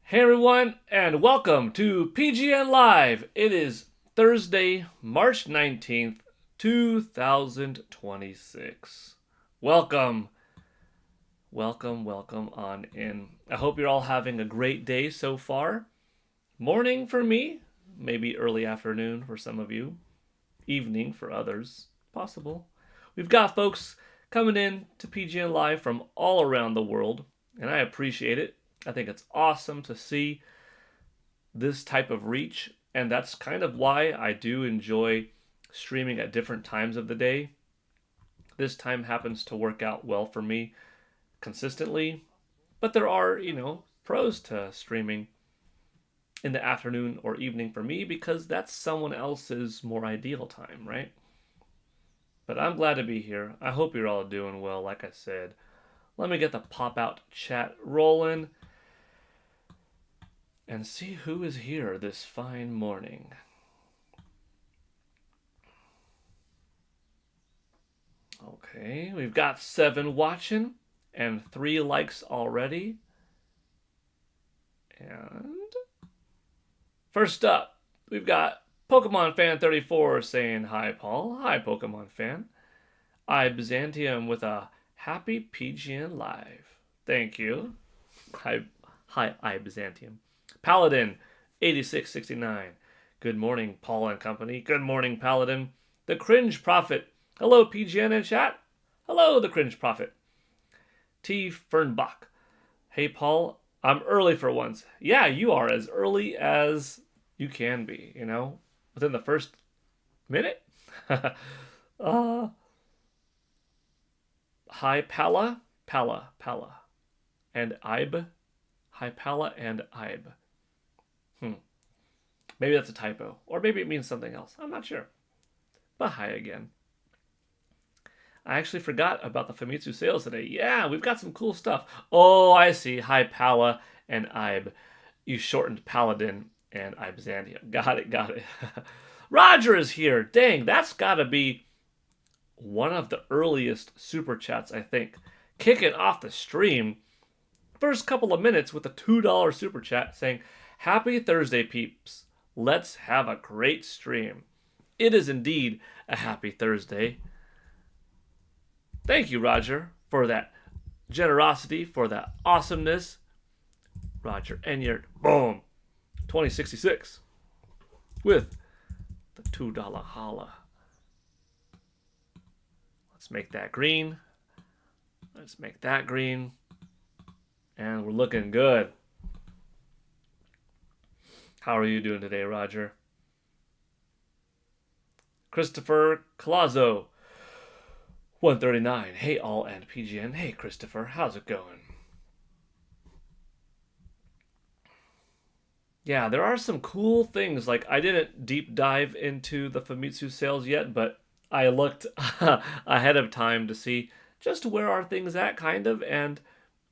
Hey everyone, and welcome to PGN Live. It is Thursday, March 19th, 2026. Welcome, welcome on in. I hope you're all having a great day so far. Morning for me, maybe early afternoon for some of you, evening for others, possible. We've got folks coming in to PGN Live from all around the world, and I appreciate it. I think it's awesome to see this type of reach, and that's kind of why I do enjoy streaming at different times of the day. This time happens to work out well for me consistently, but there are, pros to streaming in the afternoon or evening for me because that's someone else's more ideal time, right? But I'm glad to be here. I hope you're all doing well, like I said. Let me get the pop out chat rolling and see who is here this fine morning. Okay, we've got 7 watching and 3 likes already. And first up, we've got Pokemon Fan 34 saying hi, Paul. Hi, Pokemon Fan. I Byzantium with a happy PGN Live. Thank you. Hi, I Byzantium. Paladin 8669. Good morning, Paul and company. Good morning, Paladin. The Cringe Prophet. Hello, PGN and chat. Hello, the Cringe Prophet. T. Fernbach. Hey, Paul. I'm early for once. Yeah, you are as early as you can be, within the first minute. uh, Hi, Pala. And Ibe. Hi, Pala and Ibe. Maybe that's a typo. Or maybe it means something else. I'm not sure. But hi again. I actually forgot about the Famitsu Sales today. Yeah, we've got some cool stuff. Oh, I see. Hi, Pala and Ibe. You shortened Paladin and Ibzantium. Got it. Roger is here. Dang, that's got to be one of the earliest super chats, I think. Kicking off the stream. First couple of minutes with a $2 super chat saying, Happy Thursday, peeps. Let's have a great stream. It is indeed a happy Thursday. Thank you, Roger, for that generosity, for that awesomeness. Roger Enyart, boom, 2066 with the $2 holla. Let's make that green. Let's make that green. And we're looking good. How are you doing today, Roger? Christopher Colazo, 139. Hey, all and PGN. Hey, Christopher. How's it going? Yeah, there are some cool things. Like, I didn't deep dive into the Famitsu Sales yet, but I looked ahead of time to see just where are things at, kind of, and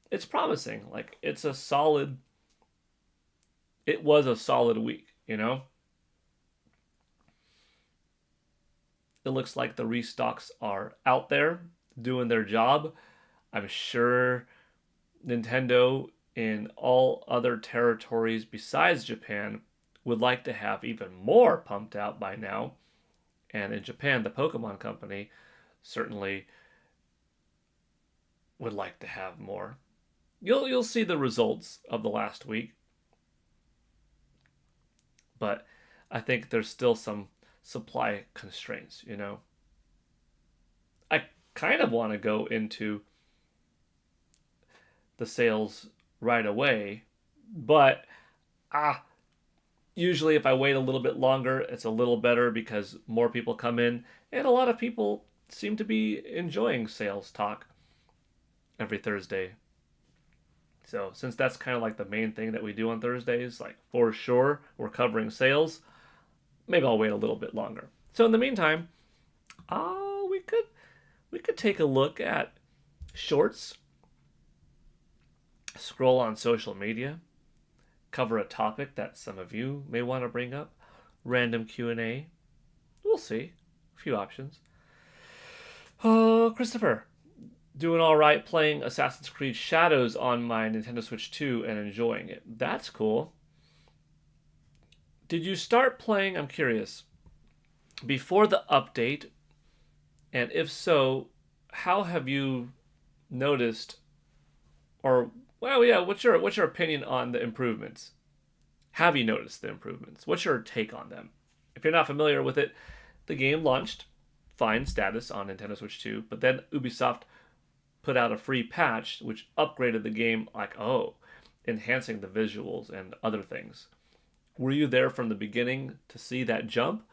it's promising. Like, it was a solid week, It looks like the restocks are out there doing their job. I'm sure Nintendo in all other territories besides Japan would like to have even more pumped out by now. And in Japan, the Pokemon Company certainly would like to have more. You'll see the results of the last week. But I think there's still some supply constraints, I kind of want to go into the sales right away, but usually if I wait a little bit longer, it's a little better because more people come in, and a lot of people seem to be enjoying sales talk every Thursday. So since that's kind of like the main thing that we do on Thursdays, like for sure we're covering sales, maybe I'll wait a little bit longer. So in the meantime, we could take a look at shorts, scroll on social media, cover a topic that some of you may want to bring up, random Q&A. We'll see. A few options. Oh, Christopher, Doing all right playing Assassin's Creed Shadows on my Nintendo Switch 2 and enjoying it. That's cool. Did you start playing, I'm curious, before the update? And if so, how have you noticed or well, yeah, what's your opinion on the improvements? Have you noticed the improvements? What's your take on them? If you're not familiar with it, the game launched fine status on Nintendo Switch 2, but then Ubisoft put out a free patch which upgraded the game like, oh, enhancing the visuals and other things. Were you there from the beginning to see that jump?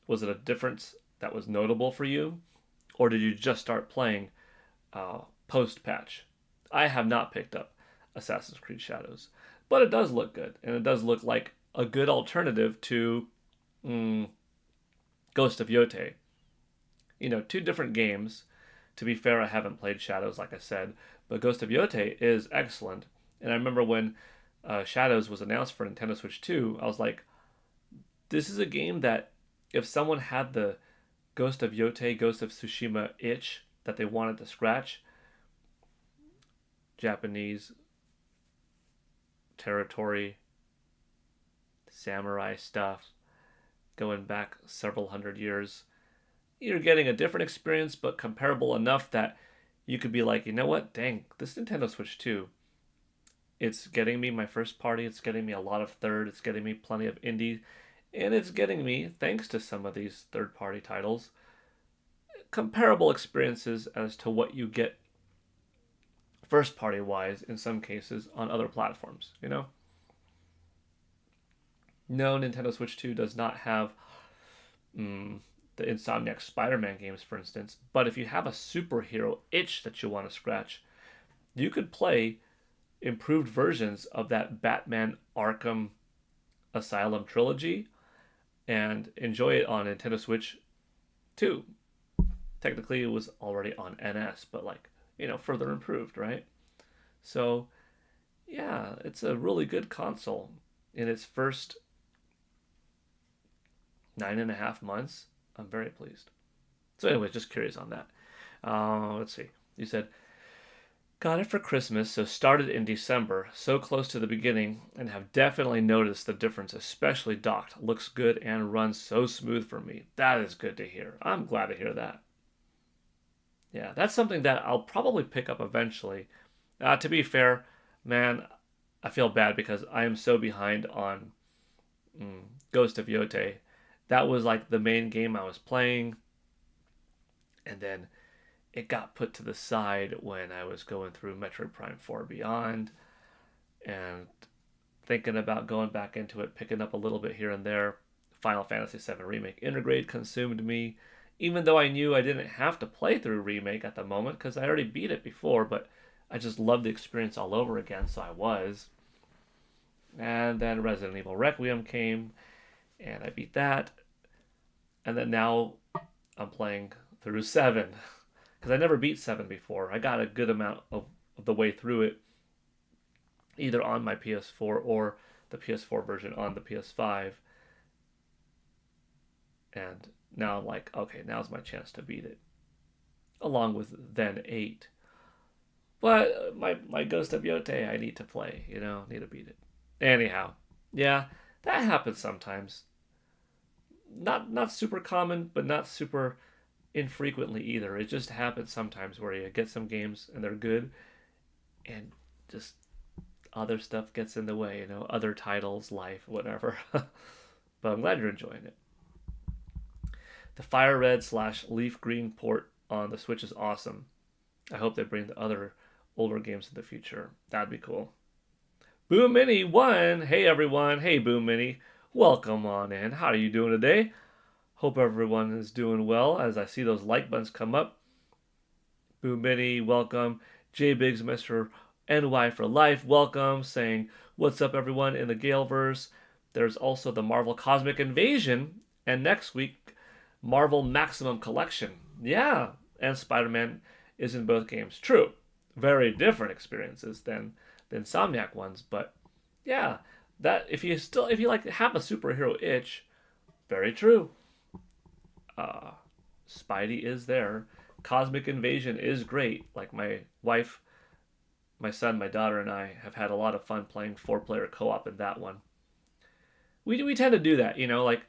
Was it a difference that was notable for you? Or did you just start playing post patch? I have not picked up Assassin's Creed Shadows, but it does look good, and it does look like a good alternative to mm, Ghost of Yote. Two different games. To be fair, I haven't played Shadows, like I said, but Ghost of Yote is excellent. And I remember when Shadows was announced for Nintendo Switch 2, I was like, this is a game that if someone had the Ghost of Yote, Ghost of Tsushima itch that they wanted to scratch, Japanese territory, samurai stuff, going back several hundred years, you're getting a different experience, but comparable enough that you could be like, you know what? Dang, this Nintendo Switch 2, it's getting me my first party, it's getting me a lot of third, it's getting me plenty of indie, and it's getting me, thanks to some of these third party titles, comparable experiences as to what you get first party wise in some cases on other platforms. No, Nintendo Switch 2 does not have the Insomniac Spider-Man games, for instance, but if you have a superhero itch that you want to scratch, you could play improved versions of that Batman Arkham Asylum trilogy and enjoy it on Nintendo Switch 2. Technically, it was already on NS, but further improved, right? So, yeah, it's a really good console in its first 9.5 months. I'm very pleased. So, anyway, just curious on that. Let's see. You said got it for Christmas, so started in December, so close to the beginning, and have definitely noticed the difference, especially docked. Looks good and runs so smooth for me. That is good to hear. I'm glad to hear that. Yeah, that's something that I'll probably pick up eventually. To be fair, man, I feel bad because I am so behind on mm, Ghost of Yote. That was like the main game I was playing, and then it got put to the side when I was going through Metroid Prime 4 Beyond and thinking about going back into it, picking up a little bit here and there. Final Fantasy VII Remake Intergrade consumed me, even though I knew I didn't have to play through Remake at the moment because I already beat it before, but I just loved the experience all over again, so I was. And then Resident Evil Requiem came, and I beat that. And then now I'm playing through 7 because I never beat 7 before. I got a good amount of the way through it, either on my PS4 or the PS4 version on the PS5. And now I'm like, okay, now's my chance to beat it, along with then 8. But my Ghost of Yote, I need to play, need to beat it. Anyhow, yeah, that happens sometimes. Not super common, but not super infrequently either. It just happens sometimes where you get some games and they're good, and just other stuff gets in the way, other titles, life, whatever. But I'm glad you're enjoying it. The Fire Red / Leaf Green port on the Switch is awesome. I hope they bring the other older games in the future. That'd be cool. Boom Mini 1! Hey everyone. Hey Boom Mini. Welcome on in. How are you doing today? Hope everyone is doing well as I see those like buttons come up. Boom Mini, welcome. J Biggs, Mr. NY for Life, welcome. Saying, what's up everyone in the Galeverse. There's also the Marvel Cosmic Invasion, and next week, Marvel Maximum Collection. Yeah, and Spider-Man is in both games. True. Very different experiences than the Insomniac ones, but yeah, that if you like have a superhero itch, very true. Spidey is there. Cosmic Invasion is great. Like my wife, my son, my daughter, and I have had a lot of fun playing 4-player co-op in that one. We tend to do that, like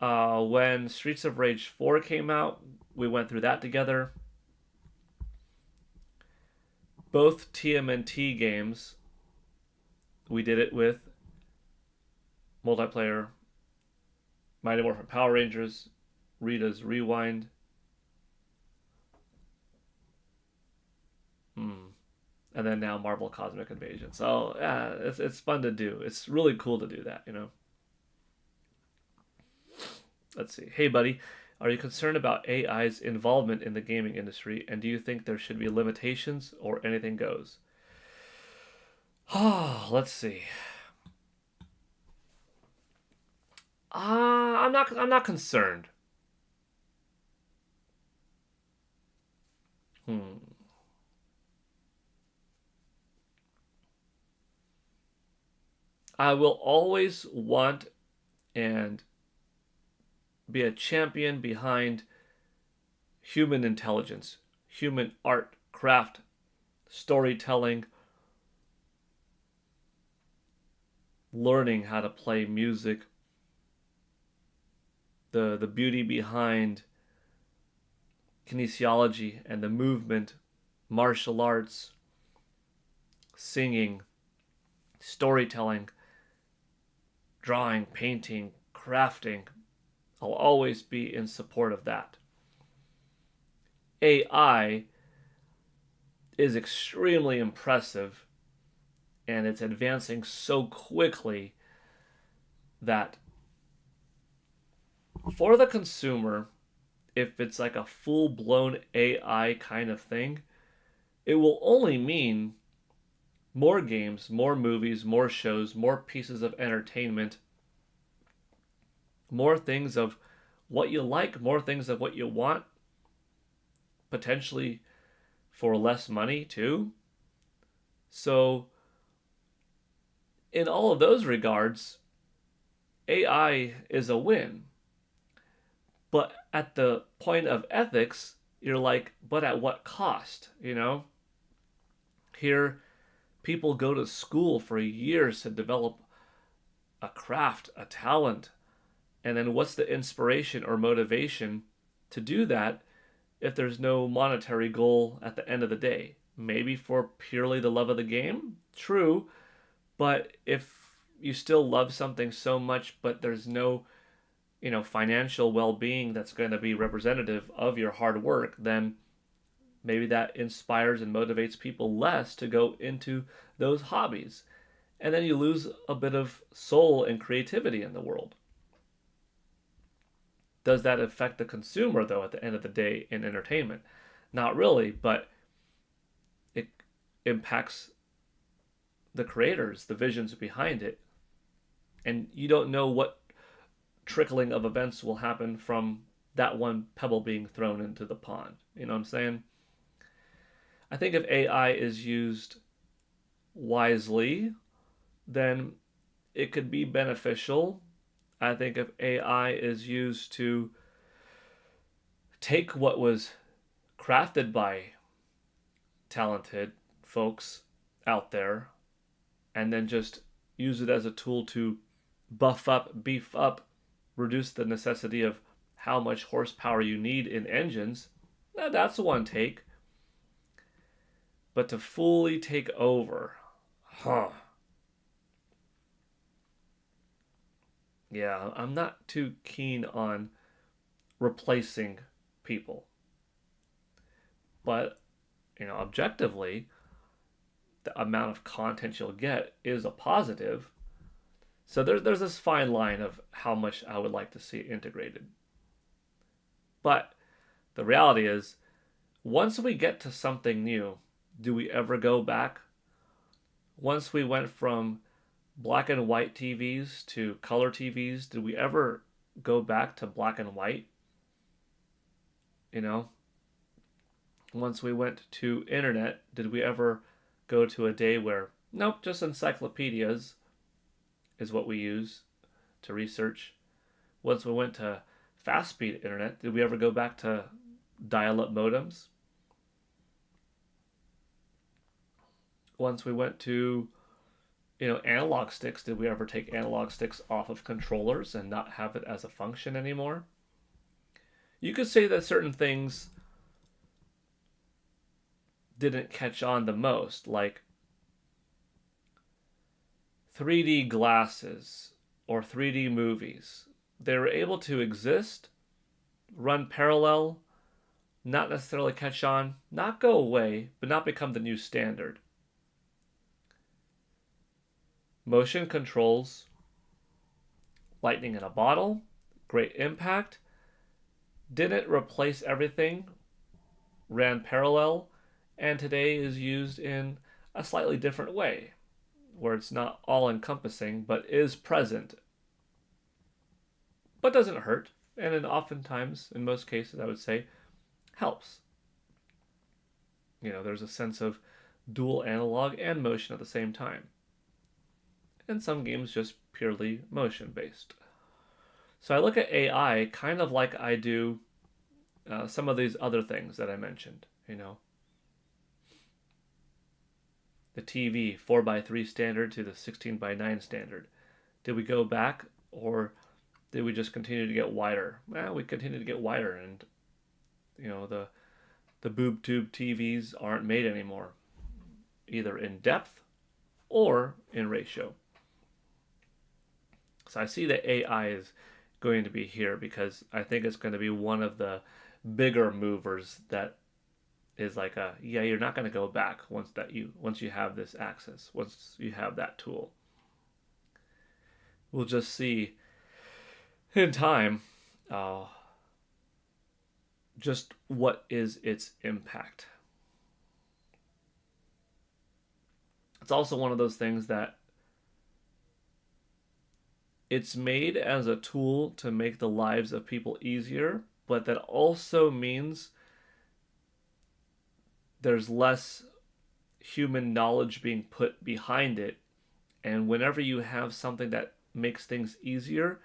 when Streets of Rage 4 came out, we went through that together. Both TMNT games, we did it with multiplayer. Mighty Morphin Power Rangers, Rita's Rewind. And then now Marvel Cosmic Invasion. So yeah, it's fun to do. It's really cool to do that. Let's see. Hey, buddy, are you concerned about AI's involvement in the gaming industry, and do you think there should be limitations or anything goes? Let's see. I'm not concerned. Hmm. I will always want and be a champion behind human intelligence, human art, craft, storytelling, learning how to play music, the beauty behind kinesiology and the movement, martial arts, singing, storytelling, drawing, painting, crafting. I'll always be in support of that. AI is extremely impressive, and it's advancing so quickly that for the consumer, if it's like a full-blown AI kind of thing, it will only mean more games, more movies, more shows, more pieces of entertainment, more things of what you like, more things of what you want, potentially for less money too. So, in all of those regards, AI is a win. But at the point of ethics, you're like, but at what cost? Here, people go to school for years to develop a craft, a talent, and then what's the inspiration or motivation to do that if there's no monetary goal at the end of the day? Maybe for purely the love of the game? True, but if you still love something so much, but there's no financial well-being that's going to be representative of your hard work, then maybe that inspires and motivates people less to go into those hobbies. And then you lose a bit of soul and creativity in the world. Does that affect the consumer, though, at the end of the day in entertainment? Not really, but it impacts the creators, the visions behind it. And you don't know what trickling of events will happen from that one pebble being thrown into the pond. You know what I'm saying? I think if AI is used wisely, then it could be beneficial. I think if AI is used to take what was crafted by talented folks out there and then just use it as a tool to buff up, beef up, reduce the necessity of how much horsepower you need in engines, that's one take. But to fully take over, yeah, I'm not too keen on replacing people. But, objectively, the amount of content you'll get is a positive. So there's this fine line of how much I would like to see integrated. But the reality is, once we get to something new, do we ever go back? Once we went from black and white TVs to color TVs, did we ever go back to black and white? Once we went to internet, did we ever go to a day where, nope, just encyclopedias is what we use to research? Once we went to fast speed internet, did we ever go back to dial-up modems. Once we went to, analog sticks, did we ever take analog sticks off of controllers and not have it as a function anymore? You could say that certain things didn't catch on the most, like 3D glasses or 3D movies. They were able to exist, run parallel, not necessarily catch on, not go away, but not become the new standard. Motion controls, lightning in a bottle, great impact, didn't replace everything, ran parallel, and today is used in a slightly different way, where it's not all-encompassing, but is present, but doesn't hurt, and oftentimes, in most cases, I would say, helps. There's a sense of dual analog and motion at the same time. And some games just purely motion-based. So I look at AI kind of like I do some of these other things that I mentioned, The TV 4:3 standard to the 16:9 standard. Did we go back, or did we just continue to get wider? Well, we continue to get wider, and the boob tube TVs aren't made anymore, either in depth or in ratio. So I see that AI is going to be here because I think it's going to be one of the bigger movers that is like you're not going to go back once you have this access, once you have that tool. We'll just see in time just what is its impact. It's also one of those things that it's made as a tool to make the lives of people easier, but that also means there's less human knowledge being put behind it. And whenever you have something that makes things easier,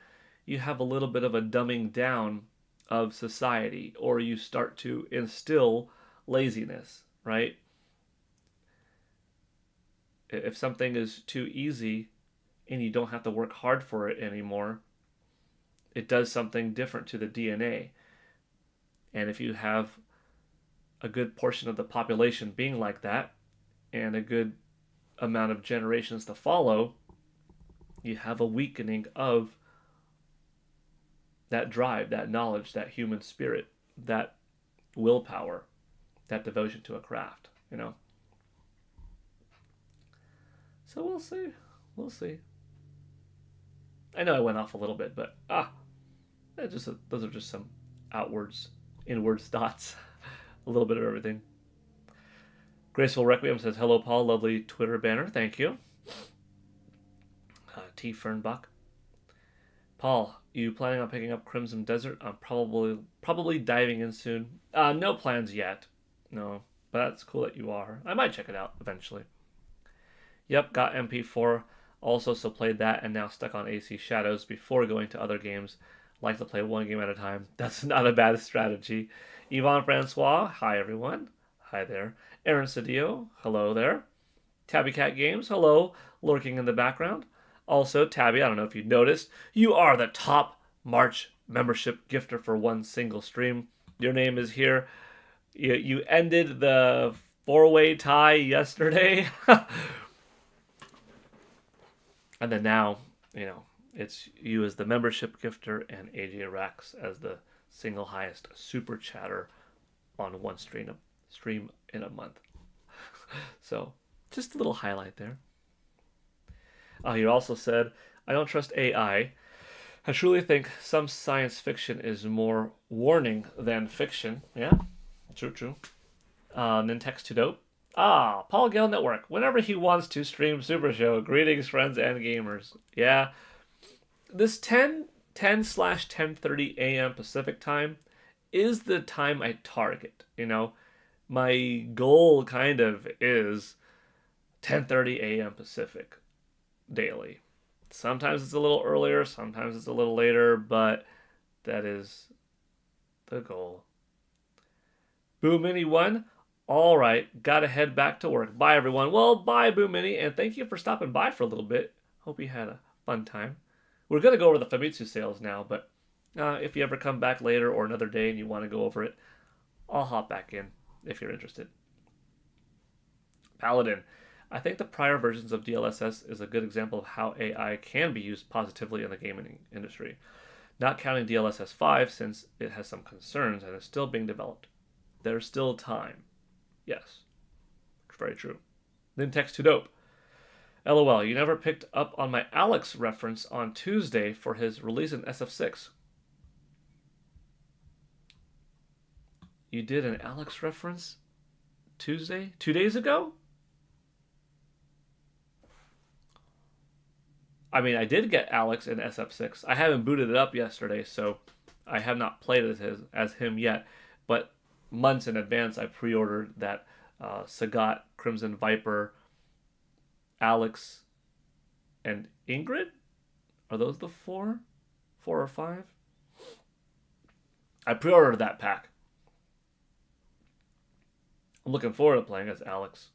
you have a little bit of a dumbing down of society, or you start to instill laziness, right? If something is too easy and you don't have to work hard for it anymore, it does something different to the DNA. And if you have a good portion of the population being like that, and a good amount of generations to follow, you have a weakening of that drive, that knowledge, that human spirit, that willpower, that devotion to a craft, So we'll see. We'll see. I know I went off a little bit, but those are just some inwards thoughts. A little bit of everything. Graceful Requiem says, hello, Paul. Lovely Twitter banner. Thank you. T. Fernbach. Paul, you planning on picking up Crimson Desert? I'm probably diving in soon. No plans yet. No, but that's cool that you are. I might check it out eventually. Yep, got MP4 also, so played that and now stuck on AC Shadows before going to other games. Like to play one game at a time. That's not a bad strategy. Yvonne Francois, hi everyone. Hi there. Aaron Cedillo, hello there. Tabby Cat Games, hello, lurking in the background. Also, Tabby, I don't know if you noticed, you are the top March membership gifter for one single stream. Your name is here. You ended the 4-way tie yesterday. And then now, it's you as the membership gifter and AJ Rex as the single highest super chatter on one stream in a month. So, just a little highlight there. You also said, I don't trust AI. I truly think some science fiction is more warning than fiction. Yeah, true. Nintex to dope. Paul Gale Network. Whenever he wants to stream Super Show. Greetings, friends and gamers. Yeah. This 10/10/10:30 a.m. Pacific time is the time I target. My goal kind of is 10:30 a.m. Pacific daily. Sometimes it's a little earlier, sometimes it's a little later, but that is the goal. Boo Mini won. All right, gotta head back to work. Bye, everyone. Well, bye, Boo Mini, and thank you for stopping by for a little bit. Hope you had a fun time. We're gonna go over the Famitsu sales now, but if you ever come back later or another day and you want to go over it, I'll hop back in if you're interested. Paladin. I think the prior versions of DLSS is a good example of how AI can be used positively in the gaming industry. Not counting DLSS 5 since it has some concerns and is still being developed. There's still time. Yes, very true. Nintex too dope. LOL, you never picked up on my Alex reference on Tuesday for his release in SF6. You did an Alex reference Tuesday? 2 days ago? I mean, I did get Alex in SF6. I haven't booted it up yesterday, so I have not played as him yet. But months in advance, I pre-ordered that Sagat, Crimson Viper, Alex, and Ingrid. Are those the four or five? I pre-ordered that pack. I'm looking forward to playing as Alex.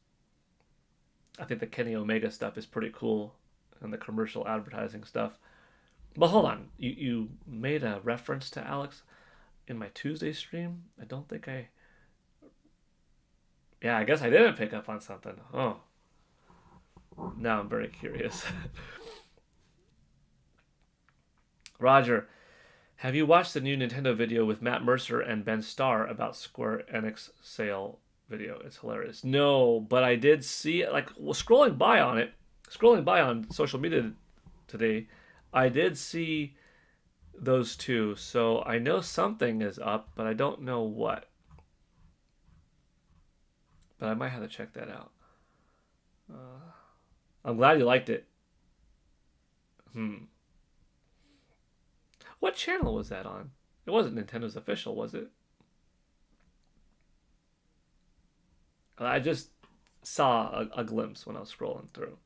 I think the Kenny Omega stuff is pretty cool, and the commercial advertising stuff. But hold on, you made a reference to Alex in my Tuesday stream? I don't think I. Yeah, I guess I didn't pick up on something. Oh. Now I'm very curious. Roger, have you watched the new Nintendo video with Matt Mercer and Ben Starr about Square Enix sale video? It's hilarious. No, but I did see it, scrolling by on social media today, I did see those two. So I know something is up, but I don't know what. But I might have to check that out. I'm glad you liked it. What channel was that on? It wasn't Nintendo's official, was it? I just saw a glimpse when I was scrolling through.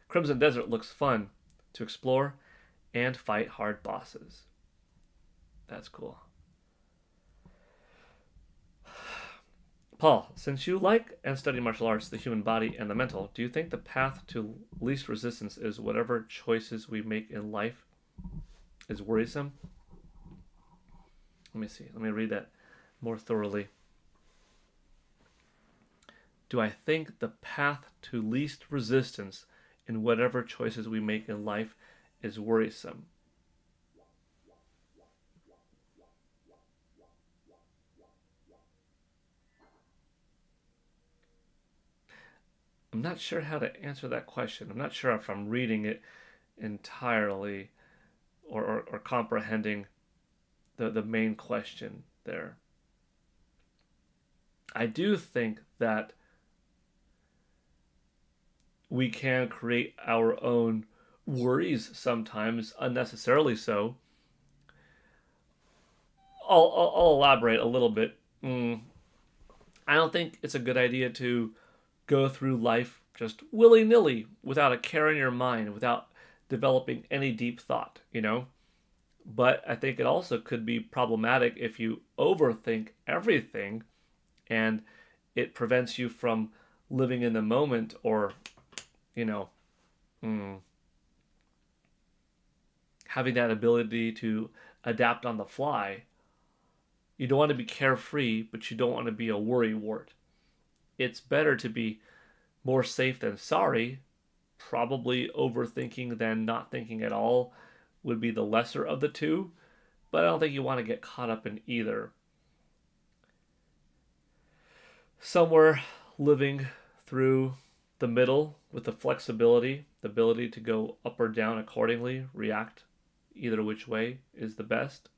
Crimson Desert looks fun to explore and fight hard bosses. That's cool. Paul, since you like and study martial arts, the human body, and the mental, do you think the path to least resistance is whatever choices we make in life is worrisome? Let me see. Let me read that more thoroughly. Do I think the path to least resistance in whatever choices we make in life is worrisome? I'm not sure how to answer that question. I'm not sure if I'm reading it entirely or comprehending the main question there. I do think that we can create our own worries sometimes, unnecessarily so. I'll elaborate a little bit. I don't think it's a good idea to go through life just willy-nilly without a care in your mind, without developing any deep thought, But I think it also could be problematic if you overthink everything and it prevents you from living in the moment or, having that ability to adapt on the fly. You don't want to be carefree, but you don't want to be a worrywart. It's better to be more safe than sorry. Probably overthinking than not thinking at all would be the lesser of the two, but I don't think you want to get caught up in either. Somewhere living through the middle with the flexibility, the ability to go up or down accordingly, react either which way is the best.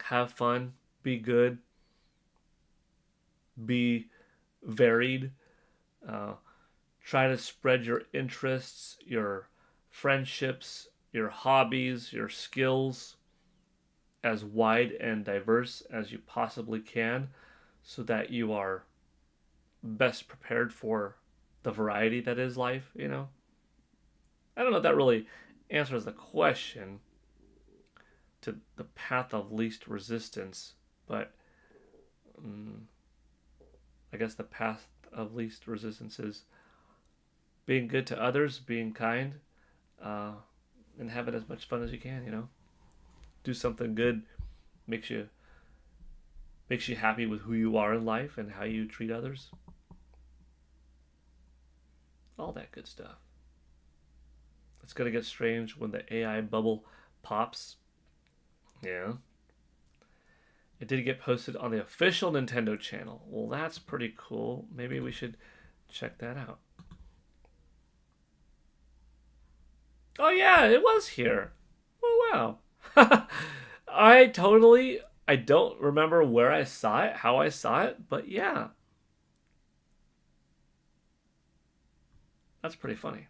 Have fun, be good, be varied. Try to spread your interests, your friendships, your hobbies, your skills as wide and diverse as you possibly can so that you are best prepared for the variety that is life, I don't know if that really answers the question, to the path of least resistance, but I guess the path of least resistance is being good to others, being kind, uh, and having as much fun as you can. Do something good, makes you happy with who you are in life and how you treat others. All that good stuff. It's gonna get strange when the AI bubble pops. Yeah. It did get posted on the official Nintendo channel. Well, that's pretty cool. Maybe we should check that out. Oh yeah, it was here. Oh wow. I don't remember where I saw it, how I saw it, but yeah. That's pretty funny.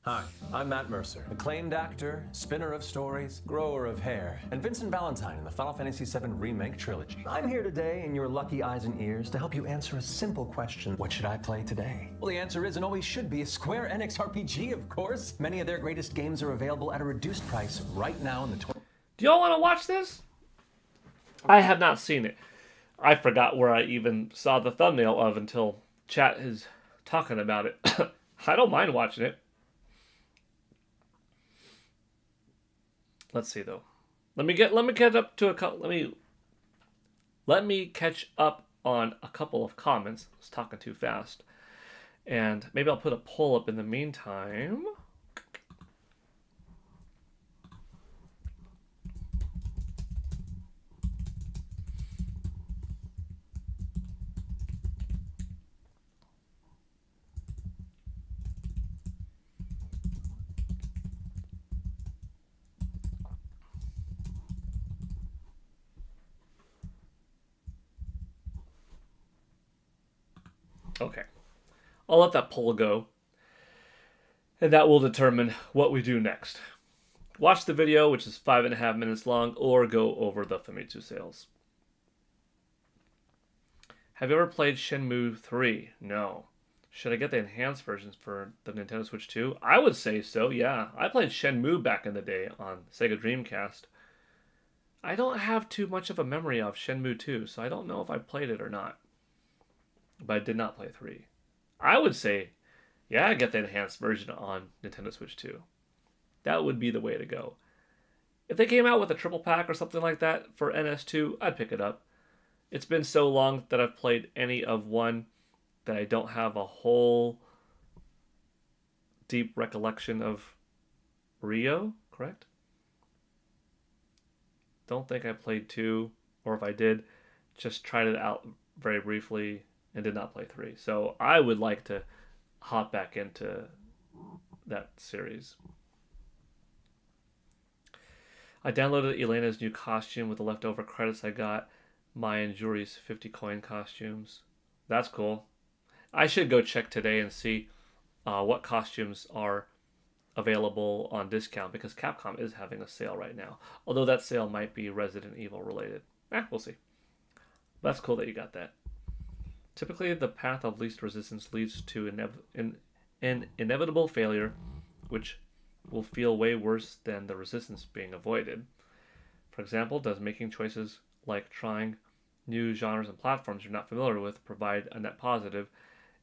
Hi, I'm Matt Mercer, acclaimed actor, spinner of stories, grower of hair, and Vincent Valentine in the Final Fantasy VII Remake trilogy. I'm here today in your lucky eyes and ears to help you answer a simple question. What should I play today? Well, the answer is and always should be a Square Enix RPG, of course. Many of their greatest games are available at a reduced price right now in the... Do y'all want to watch this? I have not seen it. I forgot where I even saw the thumbnail of until chat is talking about it. I don't mind watching it. Let's see though. Let me catch up to let me catch up on a couple of comments. I was talking too fast. And maybe I'll put a poll up in the meantime. Okay. I'll let that poll go. And that will determine what we do next. Watch the video, which is 5.5 minutes long, or go over the Famitsu Sales. Have you ever played Shenmue 3? No. Should I get the enhanced versions for the Nintendo Switch 2? I would say so, yeah. I played Shenmue back in the day on Sega Dreamcast. I don't have too much of a memory of Shenmue 2, so I don't know if I played it or not. But I did not play 3. I would say, yeah, get the enhanced version on Nintendo Switch 2. That would be the way to go. If they came out with a triple pack or something like that for NS2, I'd pick it up. It's been so long that I've played any of one that I don't have a whole deep recollection of Rio, correct? Don't think I played 2, or if I did, just tried it out very briefly and did not play 3. So I would like to hop back into that series. I downloaded Elena's new costume with the leftover credits I got. Maya and Juri's 50 coin costumes. That's cool. I should go check today and see what costumes are available on discount, because Capcom is having a sale right now. Although that sale might be Resident Evil related. We'll see. That's cool that you got that. Typically, the path of least resistance leads to an inevitable failure, which will feel way worse than the resistance being avoided. For example, does making choices like trying new genres and platforms you're not familiar with provide a net positive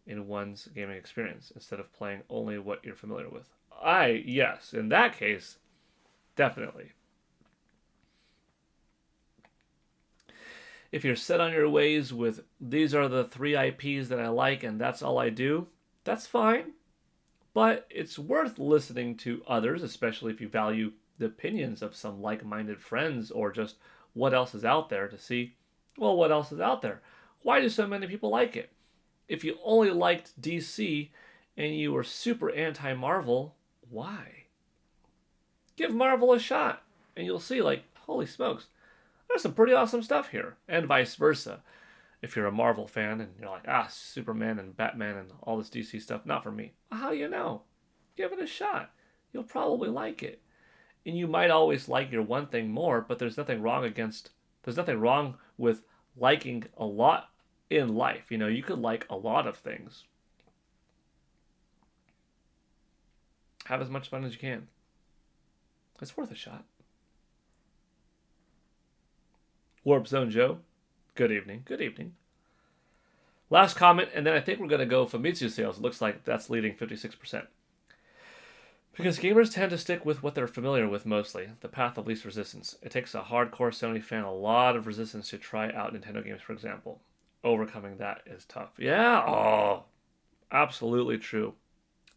in one's gaming experience instead of playing only what you're familiar with? Yes, in that case, definitely. If you're set on your ways with these are the 3 IPs that I like and that's all I do, that's fine. But it's worth listening to others, especially if you value the opinions of some like-minded friends or just what else is out there, to see, well, what else is out there? Why do so many people like it? If you only liked DC and you were super anti-Marvel, why? Give Marvel a shot and you'll see, like, holy smokes, there's some pretty awesome stuff here. And vice versa. If you're a Marvel fan and you're like, Superman and Batman and all this DC stuff, not for me. Well, how do you know? Give it a shot. You'll probably like it. And you might always like your one thing more, but there's nothing wrong with liking a lot in life. You could like a lot of things. Have as much fun as you can. It's worth a shot. Warp Zone Joe, good evening. Good evening. Last comment, and then I think we're going to go Famitsu Sales. It looks like that's leading 56%. Because gamers tend to stick with what they're familiar with mostly, the path of least resistance. It takes a hardcore Sony fan a lot of resistance to try out Nintendo games, for example. Overcoming that is tough. Yeah, oh, absolutely true.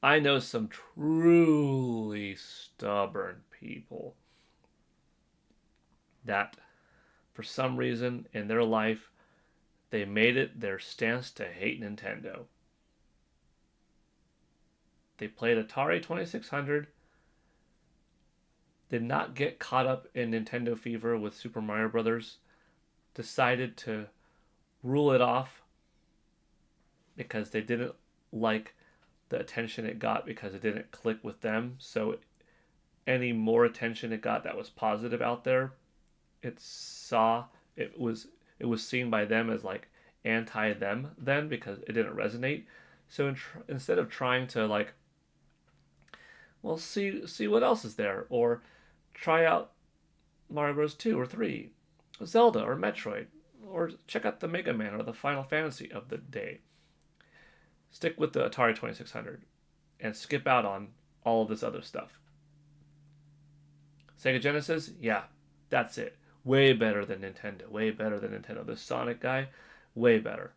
I know some truly stubborn people that, for some reason in their life, they made it their stance to hate Nintendo. They played Atari 2600, did not get caught up in Nintendo fever with Super Mario Brothers, decided to rule it off because they didn't like the attention it got because it didn't click with them. So any more attention it got that was positive out there, it was seen by them as like anti them then because it didn't resonate. So instead of trying to like, well, see what else is there, or try out Mario Bros. 2 or 3, Zelda or Metroid, or check out the Mega Man or the Final Fantasy of the day. Stick with the Atari 2600 and skip out on all of this other stuff. Sega Genesis, yeah, that's it. Way better than Nintendo. Way better than Nintendo. This Sonic guy, way better.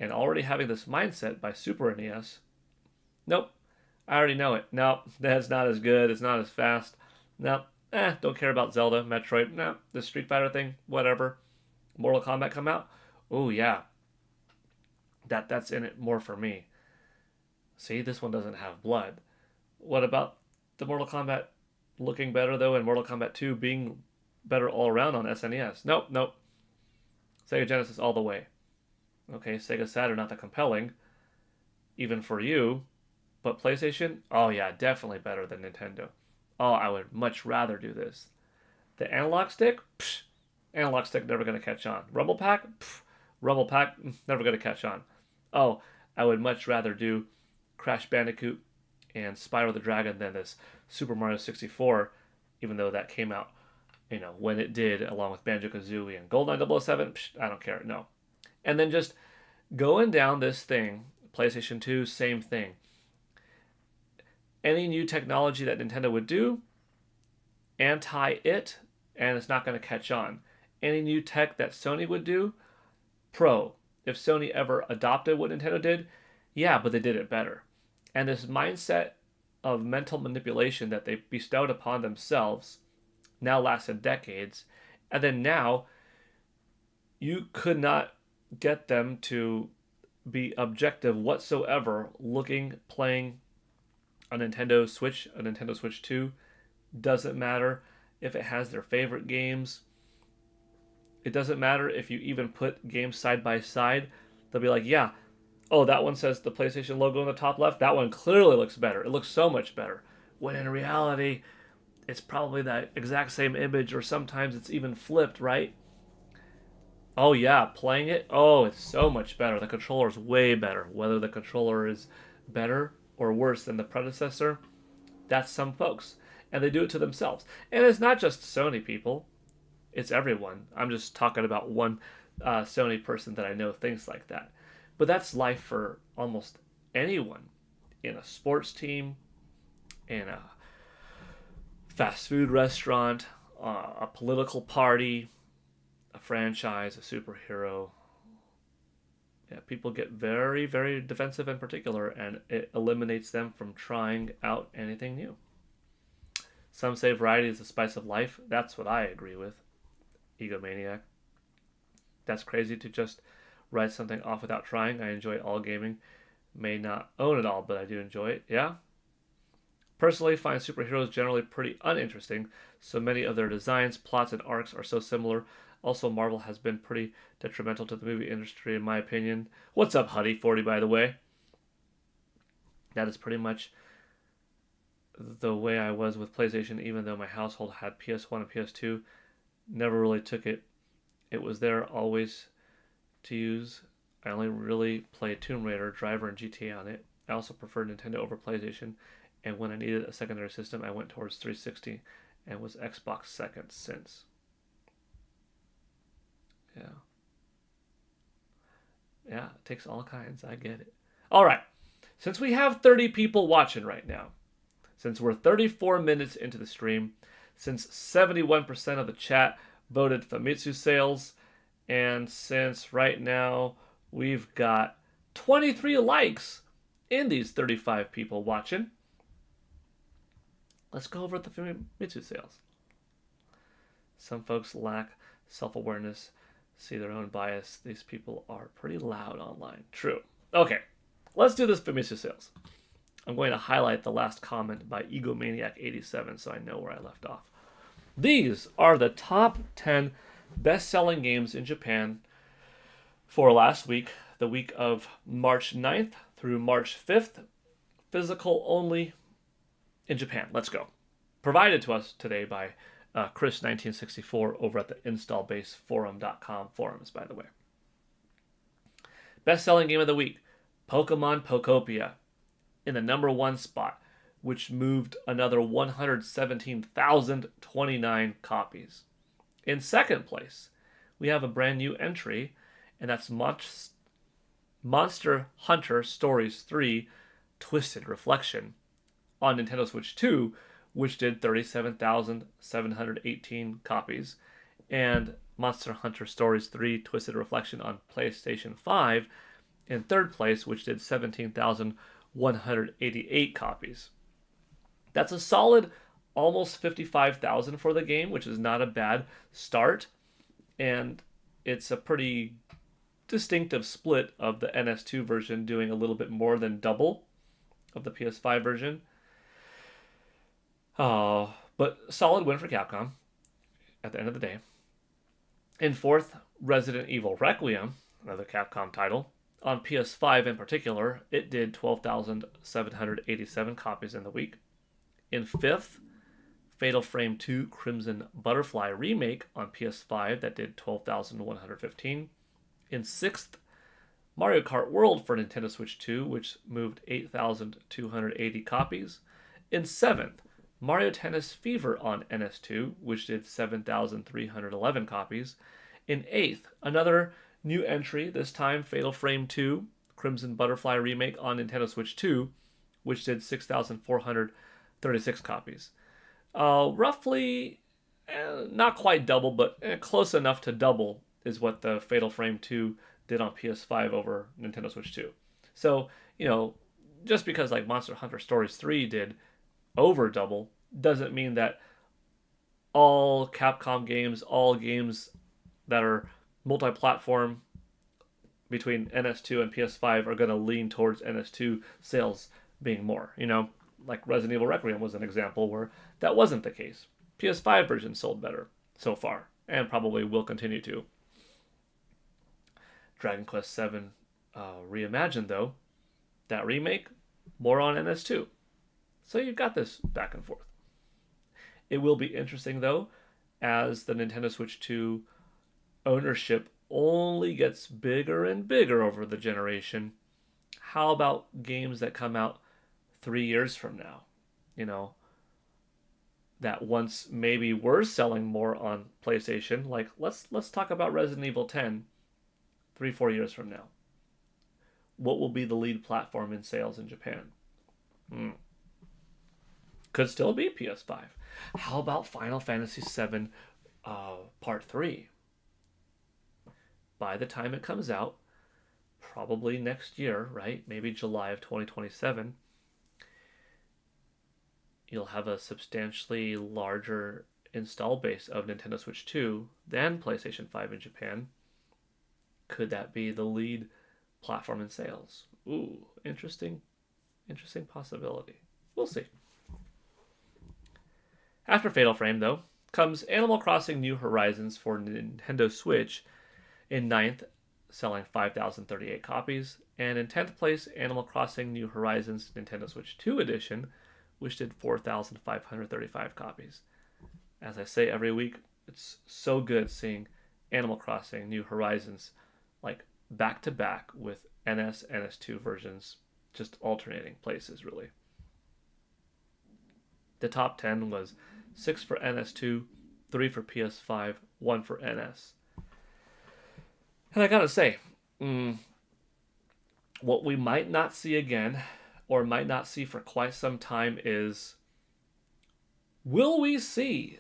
And already having this mindset by Super NES, nope, I already know it. Nope, that's not as good. It's not as fast. Nope, don't care about Zelda, Metroid. Nope, the Street Fighter thing, whatever. Mortal Kombat come out? Oh, yeah. That's in it more for me. See, this one doesn't have blood. What about the Mortal Kombat looking better, though, and Mortal Kombat 2 being better all around on SNES? Nope. Sega Genesis all the way. Okay, Sega Saturn, not that compelling, even for you, but PlayStation, oh yeah, definitely better than Nintendo. Oh, I would much rather do this. The analog stick, analog stick never going to catch on. Rumble Pack, Rumble Pack never going to catch on. Oh, I would much rather do Crash Bandicoot and Spyro the Dragon than this Super Mario 64, even though that came out, when it did, along with Banjo-Kazooie and GoldenEye 007, I don't care, no. And then just going down this thing, PlayStation 2, same thing. Any new technology that Nintendo would do, anti it, and it's not going to catch on. Any new tech that Sony would do, pro. If Sony ever adopted what Nintendo did, yeah, but they did it better. And this mindset of mental manipulation that they bestowed upon themselves now lasted decades. And then now, you could not get them to be objective whatsoever playing a Nintendo Switch, a Nintendo Switch 2. Doesn't matter if it has their favorite games. It doesn't matter if you even put games side by side. They'll be like, yeah, oh, that one says the PlayStation logo in the top left. That one clearly looks better. It looks so much better. When in reality, it's probably that exact same image, or sometimes it's even flipped, right? Oh yeah, playing it, oh, it's so much better. The controller is way better. Whether the controller is better or worse than the predecessor, that's some folks. And they do it to themselves. And it's not just Sony people. It's everyone. I'm just talking about one Sony person that I know thinks like that. But that's life for almost anyone. In a sports team, in a fast food restaurant, a political party, a franchise, a superhero. Yeah, people get very, very defensive in particular, and it eliminates them from trying out anything new. Some say variety is the spice of life. That's what I agree with. Egomaniac. That's crazy to just write something off without trying. I enjoy all gaming. May not own it all, but I do enjoy it. Yeah? Personally, find superheroes generally pretty uninteresting. So many of their designs, plots, and arcs are so similar. Also, Marvel has been pretty detrimental to the movie industry, in my opinion. What's up, Huddy40, by the way? That is pretty much the way I was with PlayStation, even though my household had PS1 and PS2. Never really took it. It was there always to use. I only really played Tomb Raider, Driver, and GTA on it. I also preferred Nintendo over PlayStation. And when I needed a secondary system, I went towards 360 and was Xbox second since. Yeah. Yeah, it takes all kinds. I get it. All right. Since we have 30 people watching right now, since we're 34 minutes into the stream, since 71% of the chat voted Famitsu Sales, and since right now we've got 23 likes in these 35 people watching, let's go over the Famitsu Sales. Some folks lack self-awareness, see their own bias. These people are pretty loud online. True. Okay, let's do this Famitsu Sales. I'm going to highlight the last comment by Egomaniac87 so I know where I left off. These are the top 10 best-selling games in Japan for last week, the week of March 9th through March 5th, physical only in Japan. Let's go. Provided to us today by Chris1964 over at the installbaseforum.com forums, by the way. Best-selling game of the week, Pokemon Pokopia, in the number 1 spot, which moved another 117,029 copies. In second place, we have a brand new entry, and that's Monster Hunter Stories 3 Twisted Reflection on Nintendo Switch 2, which did 37,718 copies, and Monster Hunter Stories 3 Twisted Reflection on PlayStation 5 in third place, which did 17,188 copies. That's a solid almost 55,000 for the game, which is not a bad start, and it's a pretty distinctive split of the NS2 version doing a little bit more than double of the PS5 version. But solid win for Capcom at the end of the day. In fourth, Resident Evil Requiem, another Capcom title. On PS5 in particular, it did 12,787 copies in the week. In fifth, Fatal Frame 2 Crimson Butterfly Remake on PS5 that did 12,115. In sixth, Mario Kart World for Nintendo Switch 2, which moved 8,280 copies. In seventh, Mario Tennis Fever on NS2, which did 7,311 copies. In eighth, another new entry, this time Fatal Frame 2 Crimson Butterfly Remake on Nintendo Switch 2, which did 6,436 copies. Roughly, not quite double, but close enough to double is what the Fatal Frame 2 did on PS5 over Nintendo Switch 2. So, just because like Monster Hunter Stories 3 did over double doesn't mean that all Capcom games, all games that are multi-platform between NS2 and PS5 are going to lean towards NS2 sales being more. Like Resident Evil Requiem was an example where that wasn't the case. PS5 version sold better so far, and probably will continue to. Dragon Quest VII Reimagined, though, that remake, more on NS2. So you've got this back and forth. It will be interesting, though, as the Nintendo Switch 2 ownership only gets bigger and bigger over the generation. How about games that come out 3 years from now? That once maybe were selling more on PlayStation. Like, let's talk about Resident Evil 10 3-4 years from now. What will be the lead platform in sales in Japan? Could still be PS5. How about Final Fantasy VII Part 3? By the time it comes out, probably next year, right? Maybe July of 2027, you'll have a substantially larger install base of Nintendo Switch 2 than PlayStation 5 in Japan. Could that be the lead platform in sales? Ooh, interesting possibility. We'll see. After Fatal Frame, though, comes Animal Crossing New Horizons for Nintendo Switch in 9th, selling 5,038 copies, and in 10th place, Animal Crossing New Horizons Nintendo Switch 2 Edition, which did 4,535 copies. As I say every week, it's so good seeing Animal Crossing New Horizons like back to back with NS, NS2 versions, just alternating places, really. The top 10 was 6 for NS2, 3 for PS5, 1 for NS. And I gotta say, what we might not see again, or might not see for quite some time, is will we see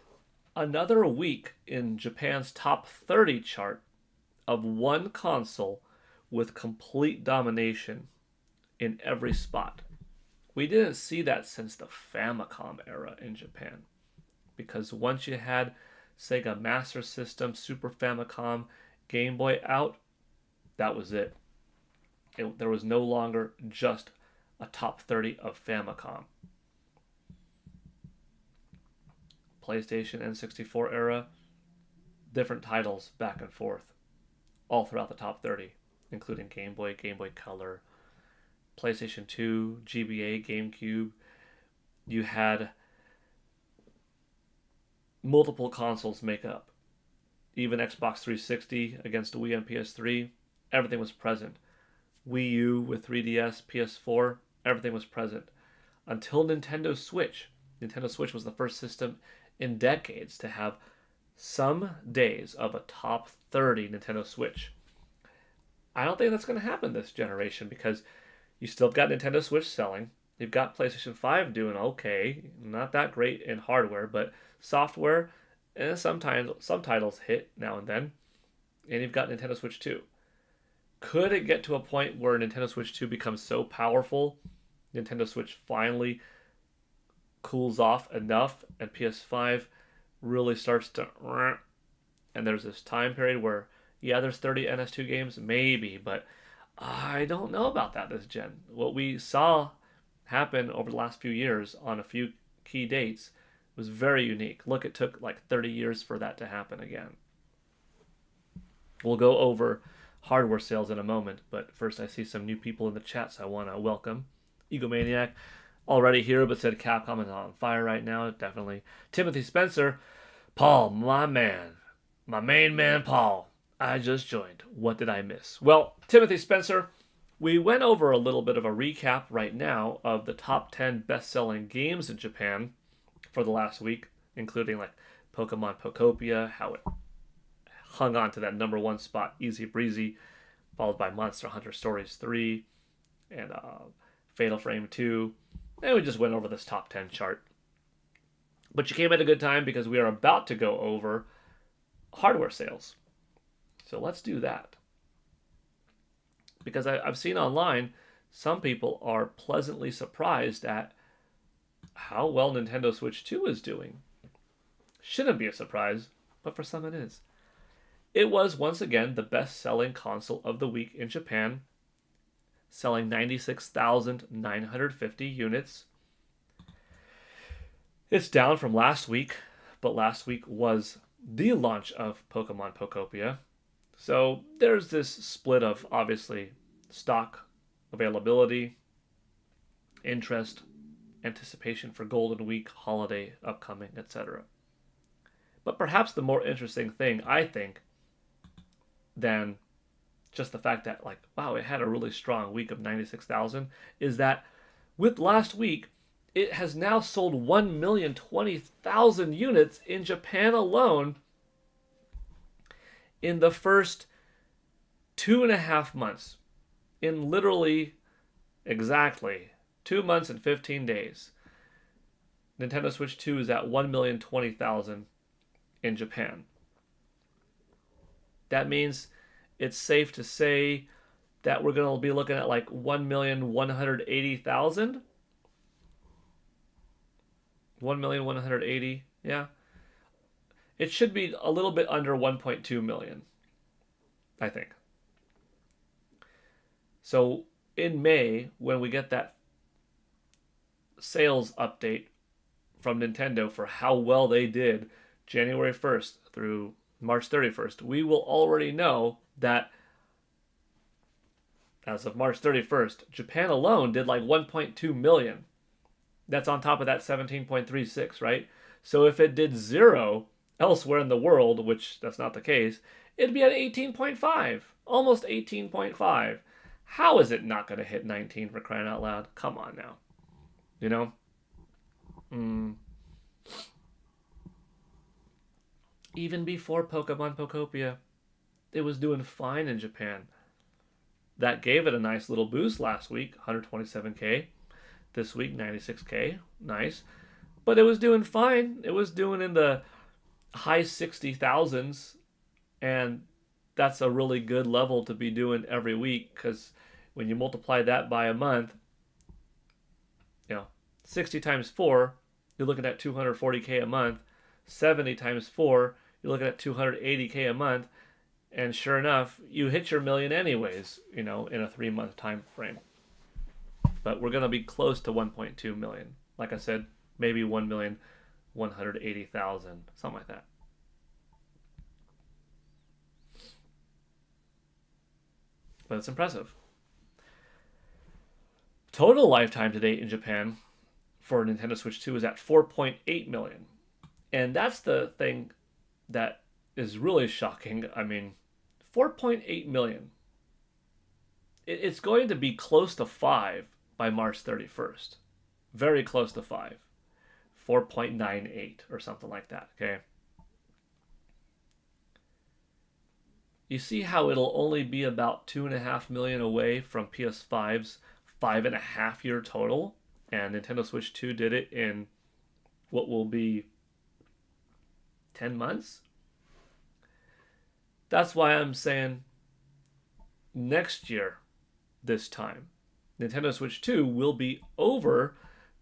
another week in Japan's top 30 chart of one console with complete domination in every spot? We didn't see that since the Famicom era in Japan. Because once you had Sega Master System, Super Famicom, Game Boy out, that was it. There was no longer just a top 30 of Famicom. PlayStation N64 era, different titles back and forth, all throughout the top 30, including Game Boy, Game Boy Color, PlayStation 2, GBA, GameCube. You had multiple consoles make up. Even Xbox 360 against Wii and PS3, everything was present. Wii U with 3DS, PS4, everything was present. Until Nintendo Switch. Nintendo Switch was the first system in decades to have some days of a top 30 Nintendo Switch. I don't think that's going to happen this generation because you still got Nintendo Switch selling. You've got PlayStation 5 doing okay. Not that great in hardware, but software, and some titles hit now and then. And you've got Nintendo Switch 2. Could it get to a point where Nintendo Switch 2 becomes so powerful, Nintendo Switch finally cools off enough, and PS5 really starts to... And there's this time period where, yeah, there's 30 NS2 games, maybe, but I don't know about that this gen. What we saw happen over the last few years on a few key dates was very unique. Look, it took like 30 years for that to happen again. We'll go over hardware sales in a moment, but first I see some new people in the chat, so I want to welcome Egomaniac, already here, but said Capcom is on fire right now. Definitely. Timothy Spencer, Paul, my man, my main man, Paul. I just joined. What did I miss? Well, Timothy Spencer, we went over a little bit of a recap right now of the top 10 best-selling games in Japan for the last week, including like Pokemon Pokopia, how it hung on to that number one spot easy breezy, followed by Monster Hunter Stories 3 and Fatal Frame 2. And we just went over this top 10 chart. But you came at a good time because we are about to go over hardware sales. So let's do that. Because I've seen online, some people are pleasantly surprised at how well Nintendo Switch 2 is doing. Shouldn't be a surprise, but for some it is. It was once again the best-selling console of the week in Japan, selling 96,950 units. It's down from last week, but last week was the launch of Pokemon Pokopia. So there's this split of, obviously, stock availability, interest, anticipation for Golden Week, holiday upcoming, etc. But perhaps the more interesting thing, I think, than just the fact that, like, wow, it had a really strong week of 96,000, is that with last week, it has now sold 1,020,000 units in Japan alone in the first 2.5 months. In literally exactly 2 months and 15 days. Nintendo Switch 2 is at 1,020,000 in Japan. That means it's safe to say that we're going to be looking at like 1,180,000. 1,180,000, yeah. It should be a little bit under 1.2 million, I think. So in May, when we get that sales update from Nintendo for how well they did January 1st through March 31st, we will already know that as of March 31st, Japan alone did like 1.2 million. That's on top of that 17.36, right? So if it did 0 elsewhere in the world, which that's not the case, it'd be at 18.5, almost 18.5. How is it not going to hit 19 for crying out loud? Come on now. You know? Even before Pokemon Pokopia, it was doing fine in Japan. That gave it a nice little boost last week, 127k. This week, 96k. Nice. But it was doing fine. It was doing in the high 60,000s, and that's a really good level to be doing every week, because when you multiply that by a month, 60 times 4, you're looking at 240k a month. 70 times 4, you're looking at 280k a month. And sure enough, you hit your million anyways, in a 3-month time frame. But we're going to be close to 1.2 million. Like I said, maybe 1,180,000, something like that. But it's impressive. Total lifetime to date in Japan for Nintendo Switch 2 is at 4.8 million. And that's the thing that is really shocking. I mean, 4.8 million. It's going to be close to 5 by March 31st. Very close to 5. 4.98 or something like that, okay? You see how it'll only be about 2.5 million away from PS5's 5.5 year total? And Nintendo Switch 2 did it in what will be 10 months? That's why I'm saying next year, this time, Nintendo Switch 2 will be over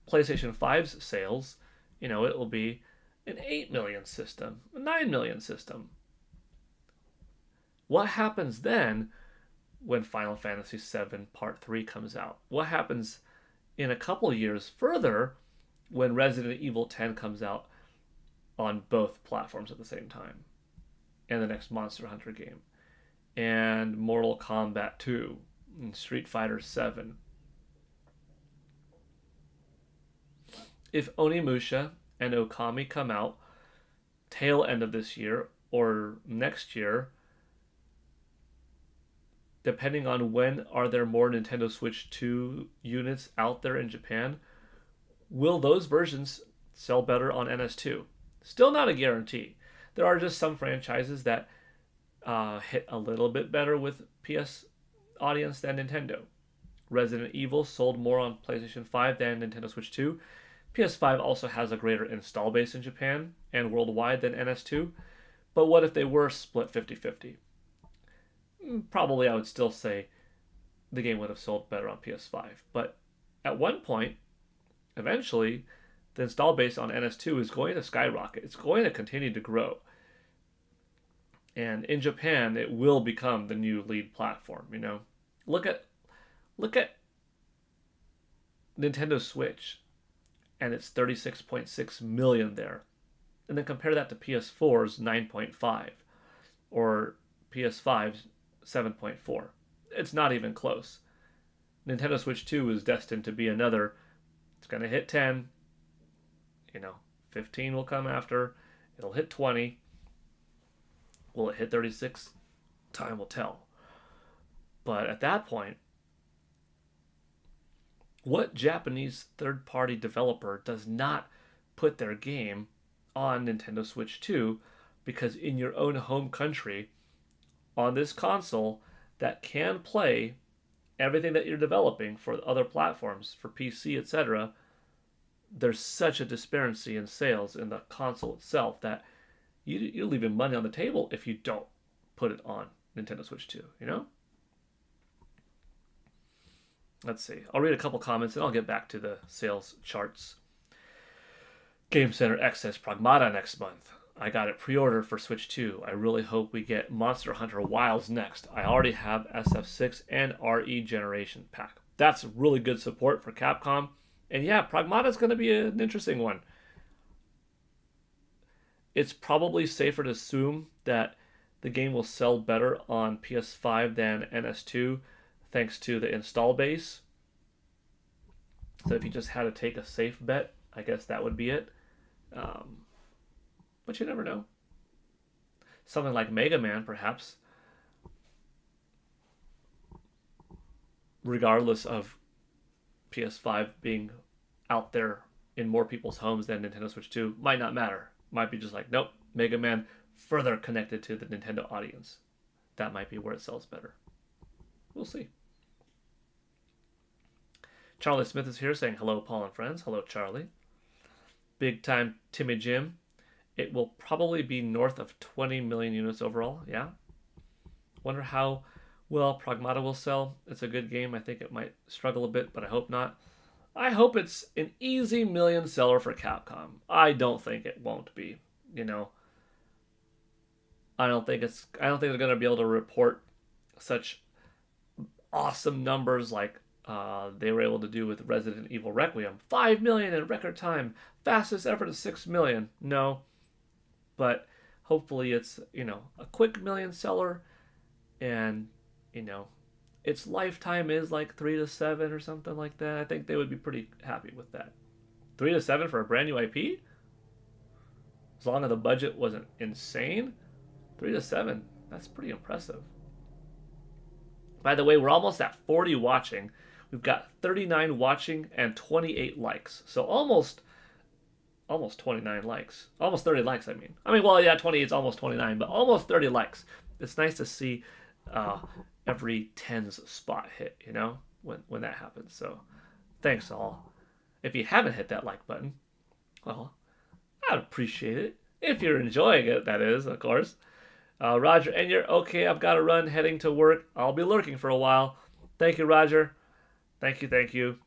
PlayStation 5's sales. It will be an 8 million system, a 9 million system. What happens then when Final Fantasy VII Part 3 comes out? What happens in a couple years further when Resident Evil 10 comes out on both platforms at the same time? And the next Monster Hunter game. And Mortal Kombat 2. And Street Fighter 7. If Onimusha and Okami come out tail end of this year or next year, depending on when are there more Nintendo Switch 2 units out there in Japan, will those versions sell better on NS2? Still not a guarantee. There are just some franchises that hit a little bit better with PS audience than Nintendo. Resident Evil sold more on PlayStation 5 than Nintendo Switch 2. PS5 also has a greater install base in Japan and worldwide than NS2. But what if they were split 50-50? Probably I would still say the game would have sold better on PS5. But at one point, eventually, the install base on NS2 is going to skyrocket. It's going to continue to grow. And in Japan, it will become the new lead platform, Look at Nintendo Switch and its 36.6 million there. And then compare that to PS4's 9.5 or PS5's 7.4. It's not even close. Nintendo Switch 2 is destined to be another. It's going to hit 10. 15 will come after. It'll hit 20. Will it hit 36? Time will tell. But at that point, what Japanese third-party developer does not put their game on Nintendo Switch 2 because in your own home country, on this console that can play everything that you're developing for other platforms, for PC, etc., there's such a disparity in sales in the console itself that you're leaving money on the table if you don't put it on Nintendo Switch 2, Let's see. I'll read a couple comments and I'll get back to the sales charts. Game Center X says Pragmata next month. I got it pre-ordered for Switch 2. I really hope we get Monster Hunter Wilds next. I already have SF6 and RE Generation Pack. That's really good support for Capcom. And yeah, Pragmata is going to be an interesting one. It's probably safer to assume that the game will sell better on PS5 than NS2 thanks to the install base. So if you just had to take a safe bet, I guess that would be it. But you never know. Something like Mega Man, perhaps, regardless of PS5 being out there in more people's homes than Nintendo Switch 2, might not matter. Might be just like, nope, Mega Man further connected to the Nintendo audience. That might be where it sells better. We'll see. Charlie Smith is here saying hello, Paul and friends. Hello, Charlie. Big time Timmy Jim. It will probably be north of 20 million units overall. Yeah. Wonder how well Pragmata will sell. It's a good game. I think it might struggle a bit, but I hope not. I hope it's an easy million seller for Capcom. I don't think it won't be. You know, I don't think they're going to be able to report such awesome numbers like they were able to do with Resident Evil Requiem. 5 million in record time. Fastest ever to 6 million. No. But hopefully it's, a quick million seller, and, its lifetime is like 3 to 7 or something like that. I think they would be pretty happy with that. 3 to 7 for a brand new IP? As long as the budget wasn't insane? 3 to 7. That's pretty impressive. By the way, we're almost at 40 watching. We've got 39 watching and 28 likes. So almost 29 likes. Almost 30 likes, I mean. Well, yeah, 20 is almost 29, but almost 30 likes. It's nice to see every 10's spot hit, when that happens. So thanks all. If you haven't hit that like button, well, I'd appreciate it. If you're enjoying it, that is, of course. Roger, and you're okay, I've got to run, heading to work. I'll be lurking for a while. Thank you, Roger. Thank you.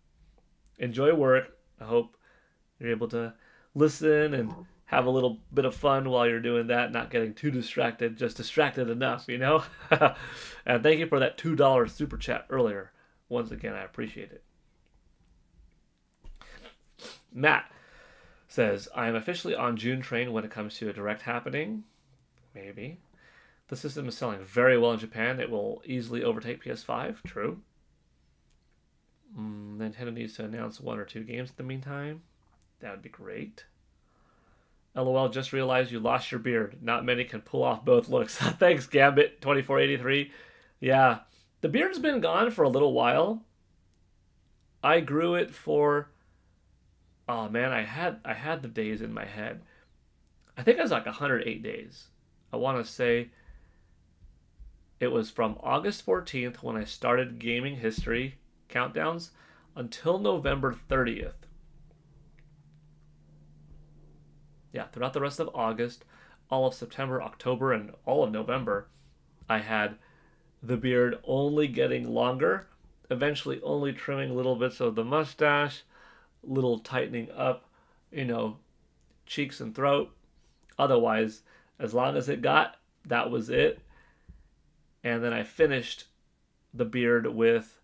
Enjoy work. I hope you're able to listen and have a little bit of fun while you're doing that, not getting too distracted, just distracted enough, And thank you for that $2 super chat earlier. Once again, I appreciate it. Matt says, I am officially on June train when it comes to a direct happening. Maybe. The system is selling very well in Japan. It will easily overtake PS5. True. Nintendo needs to announce 1 or 2 games in the meantime. That would be great. LOL, just realized you lost your beard. Not many can pull off both looks. Thanks, Gambit2483. Yeah, the beard's been gone for a little while. I grew it for... Oh man, I had the days in my head. I think it was like 108 days. I want to say it was from August 14th when I started gaming history countdowns until November 30th. Yeah, throughout the rest of August, all of September, October, and all of November, I had the beard only getting longer, eventually only trimming little bits of the mustache, little tightening up, cheeks and throat. Otherwise, as long as it got, that was it. And then I finished the beard with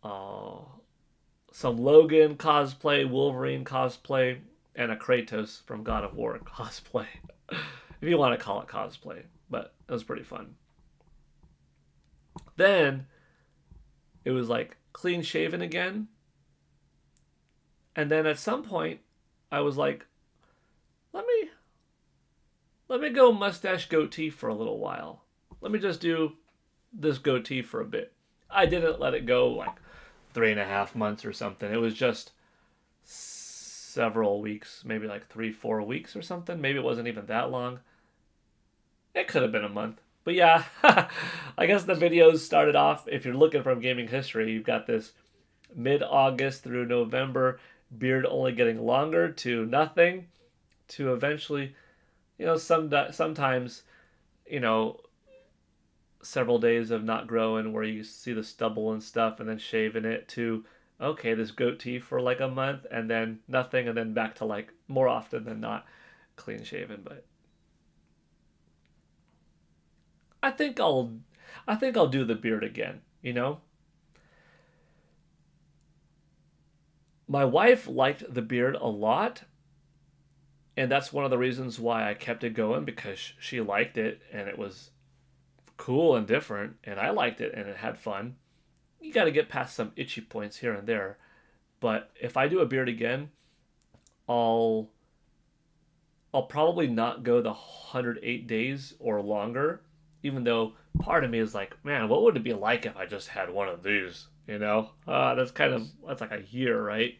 some Logan cosplay, Wolverine cosplay, and a Kratos from God of War cosplay. If you want to call it cosplay. But it was pretty fun. Then it was like clean shaven again. And then at some point I was like, let me go mustache goatee for a little while. Let me just do this goatee for a bit. I didn't let it go like 3.5 months or something. It was just several weeks, maybe like 3-4 weeks or something. Maybe it wasn't even that long. It could have been a month. But yeah, I guess the videos started off, if you're looking from gaming history, you've got this mid-August through November, beard only getting longer to nothing, to eventually, sometimes, several days of not growing where you see the stubble and stuff and then shaving it to, okay, this goatee for like a month and then nothing and then back to like more often than not clean shaven. But I think I'll do the beard again, My wife liked the beard a lot, and that's one of the reasons why I kept it going, because she liked it and it was cool and different, and I liked it and it had fun. You got to get past some itchy points here and there, but if I do a beard again, I'll probably not go the 108 days or longer, even though part of me is like, man, what would it be like if I just had one of these, that's like a year, right?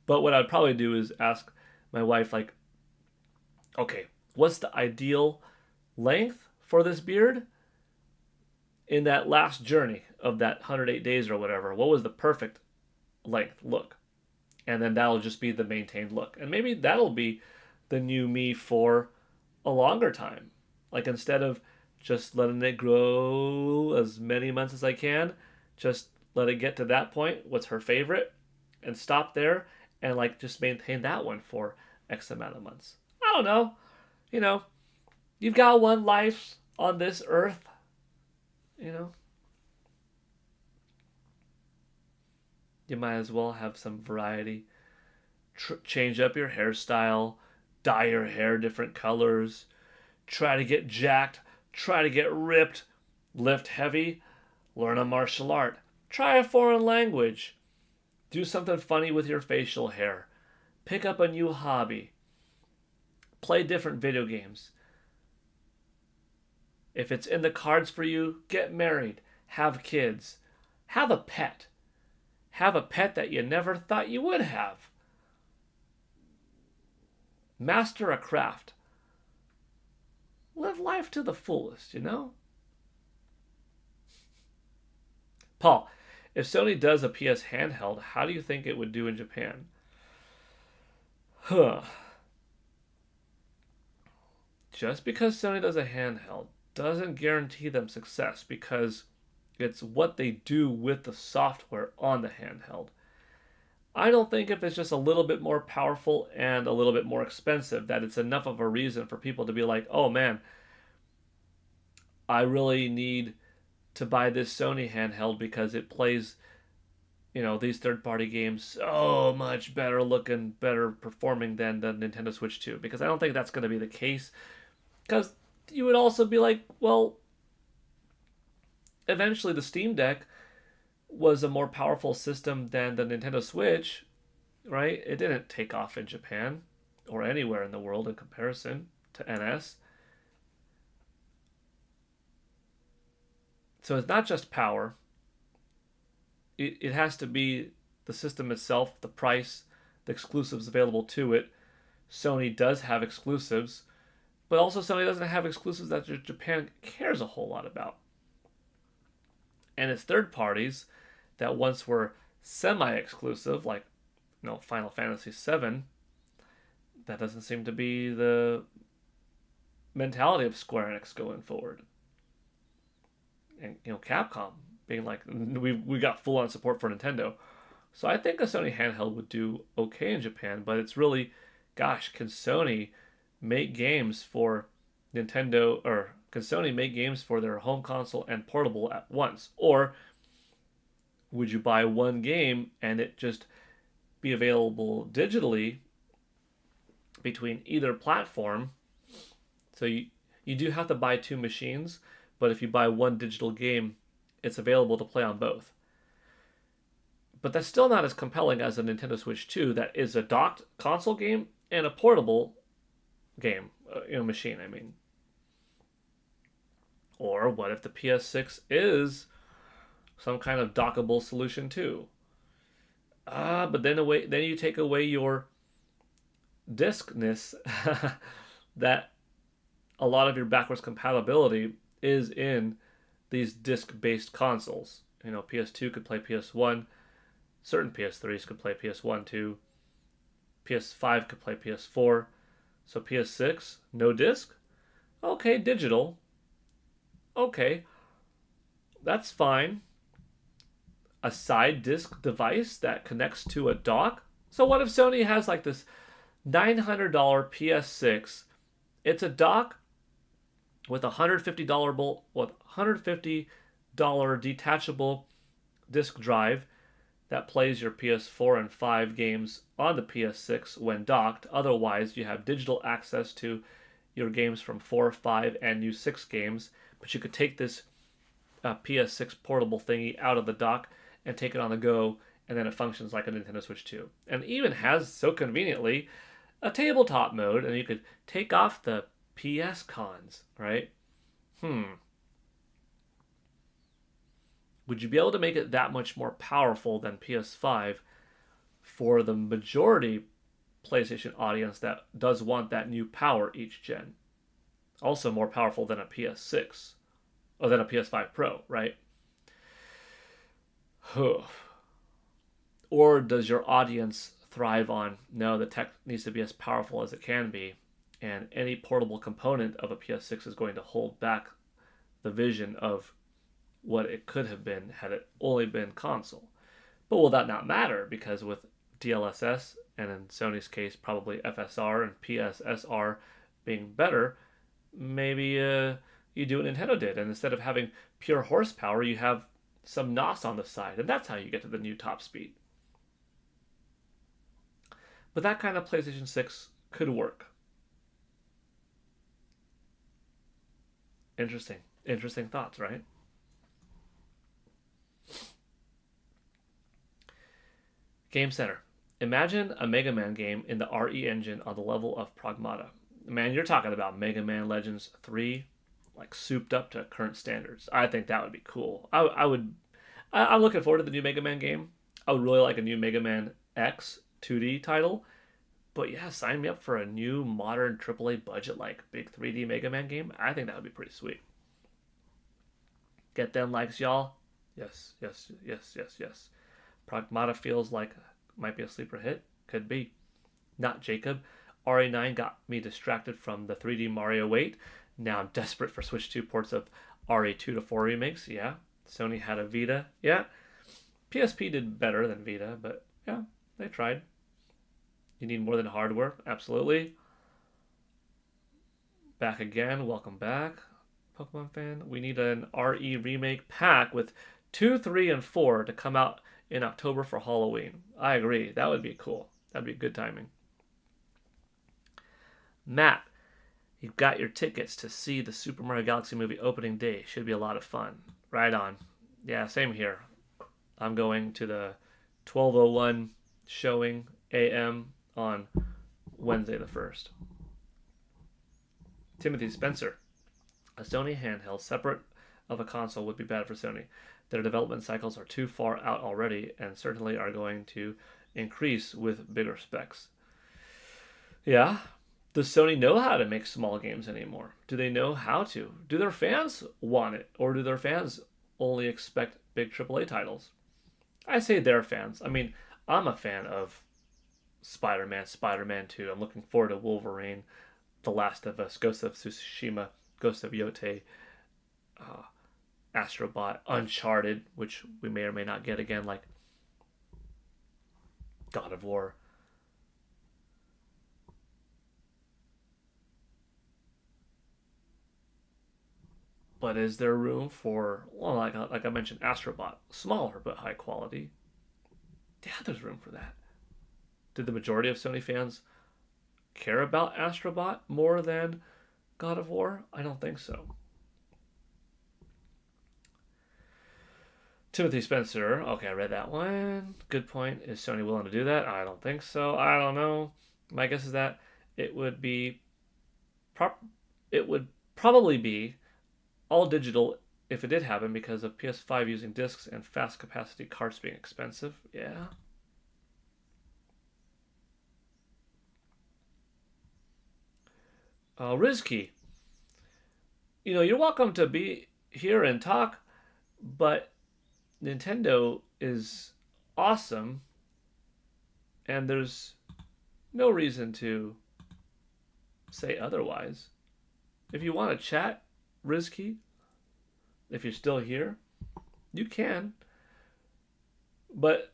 But what I'd probably do is ask my wife, like, okay, What's the ideal length for this beard? In that last journey of that 108 days or whatever, what was the perfect length look? And then that'll just be the maintained look. And maybe that'll be the new me for a longer time. Like instead of just letting it grow as many months as I can, just let it get to that point, what's her favorite, and stop there and like just maintain that one for X amount of months. I don't know. You know, you've got one life on this earth, you know. You might as well have some variety. Change up your hairstyle, dye your hair different colors, try to get jacked, try to get ripped, lift heavy, learn a martial art, try a foreign language, do something funny with your facial hair, pick up a new hobby, play different video games. If it's in the cards for you, get married, have kids, have a pet. Have a pet that you never thought you would have. Master a craft. Live life to the fullest, you know? Paul, if Sony does a PS handheld, how do you think it would do in Japan? Huh. Just because Sony does a handheld doesn't guarantee them success because it's what they do with the software on the handheld. I don't think if it's just a little bit more powerful and a little bit more expensive that it's enough of a reason for people to be like, oh man, I really need to buy this Sony handheld because it plays, these third-party games so much better looking, better performing than the Nintendo Switch 2. Because I don't think that's going to be the case. Because you would also be like, well, eventually the Steam Deck was a more powerful system than the Nintendo Switch, right? It didn't take off in Japan or anywhere in the world in comparison to NS. So it's not just power. It has to be the system itself, the price, the exclusives available to it. Sony does have exclusives, but also Sony doesn't have exclusives that Japan cares a whole lot about. And it's third parties that once were semi-exclusive, like Final Fantasy VII, that doesn't seem to be the mentality of Square Enix going forward. And Capcom being like, we got full-on support for Nintendo. So I think a Sony handheld would do okay in Japan, but it's really, gosh, can Sony make games for Nintendo, or can Sony make games for their home console and portable at once? Or would you buy one game and it just be available digitally between either platform? So you do have to buy two machines, but if you buy one digital game, it's available to play on both. But that's still not as compelling as a Nintendo Switch 2 that is a docked console game and a portable game, machine, I mean. Or what if the PS6 is some kind of dockable solution too? But then you take away your diskness that a lot of your backwards compatibility is in these disc-based consoles. PS2 could play PS1, certain PS3s could play PS1 too, PS5 could play PS4, so PS6, no disc? Okay, digital. Okay, that's fine. A side disc device that connects to a dock? So what if Sony has like this $900 PS6? It's a dock with $150 detachable disc drive that plays your PS4 and 5 games on the PS6 when docked. Otherwise, you have digital access to your games from 4, 5, and new 6 games. But you could take this PS6 portable thingy out of the dock and take it on the go, and then it functions like a Nintendo Switch 2. And it even has, so conveniently, a tabletop mode, and you could take off the PS cons, right? Would you be able to make it that much more powerful than PS5 for the majority PlayStation audience that does want that new power each gen? Also more powerful than a PS6 or than a PS5 Pro, right? Or does your audience thrive on, no, the tech needs to be as powerful as it can be, and any portable component of a PS6 is going to hold back the vision of what it could have been had it only been console. But will that not matter? Because with DLSS, and in Sony's case, probably FSR and PSSR being better, maybe you do what Nintendo did, and instead of having pure horsepower, you have some NOS on the side, and that's how you get to the new top speed. But that kind of PlayStation 6 could work. Interesting. Interesting thoughts, right? Game Center. Imagine a Mega Man game in the RE engine on the level of Pragmata. Man, you're talking about Mega Man Legends 3, like souped up to current standards. I think that would be cool. I'm looking forward to the new Mega Man game. I would really like a new Mega Man X 2D title. But yeah, sign me up for a new modern AAA budget like big 3D Mega Man game. I think that would be pretty sweet. Get them likes, y'all? Yes, yes, yes, yes, yes. Pragmata feels like might be a sleeper hit. Could be. Not Jacob. RA9 got me distracted from the 3D Mario wait. Now I'm desperate for Switch 2 ports of RA2 to 4 remakes. Yeah. Sony had a Vita. Yeah. PSP did better than Vita, but yeah, they tried. You need more than hardware? Absolutely. Back again. Welcome back, Pokemon fan. We need an RE remake pack with 2, 3, and 4 to come out in October for Halloween. I agree. That would be cool. That'd be good timing. Matt, you've got your tickets to see the Super Mario Galaxy movie opening day. Should be a lot of fun. Right on. Yeah, same here. I'm going to the 12:01 showing AM on Wednesday the 1st. Timothy Spencer. A Sony handheld separate of a console would be bad for Sony. Their development cycles are too far out already and certainly are going to increase with bigger specs. Yeah. Does Sony know how to make small games anymore? Do they know how to? Do their fans want it? Or do their fans only expect big AAA titles? I say their fans. I mean, I'm a fan of Spider-Man, Spider-Man 2. I'm looking forward to Wolverine, The Last of Us, Ghost of Tsushima, Ghost of Yotei, Astrobot, Uncharted, which we may or may not get again, like God of War. But is there room for, well, like I mentioned, Astrobot, smaller but high quality? Yeah, there's room for that. Did the majority of Sony fans care about Astrobot more than God of War? I don't think so. Timothy Spencer. Okay, I read that one. Good point. Is Sony willing to do that? I don't think so. I don't know. My guess is that it would be it would probably be all digital if it did happen because of PS5 using discs and fast capacity cards being expensive. Yeah. Rizky, you're welcome to be here and talk, but Nintendo is awesome, and there's no reason to say otherwise. If you want to chat, Rizky, if you're still here, you can. But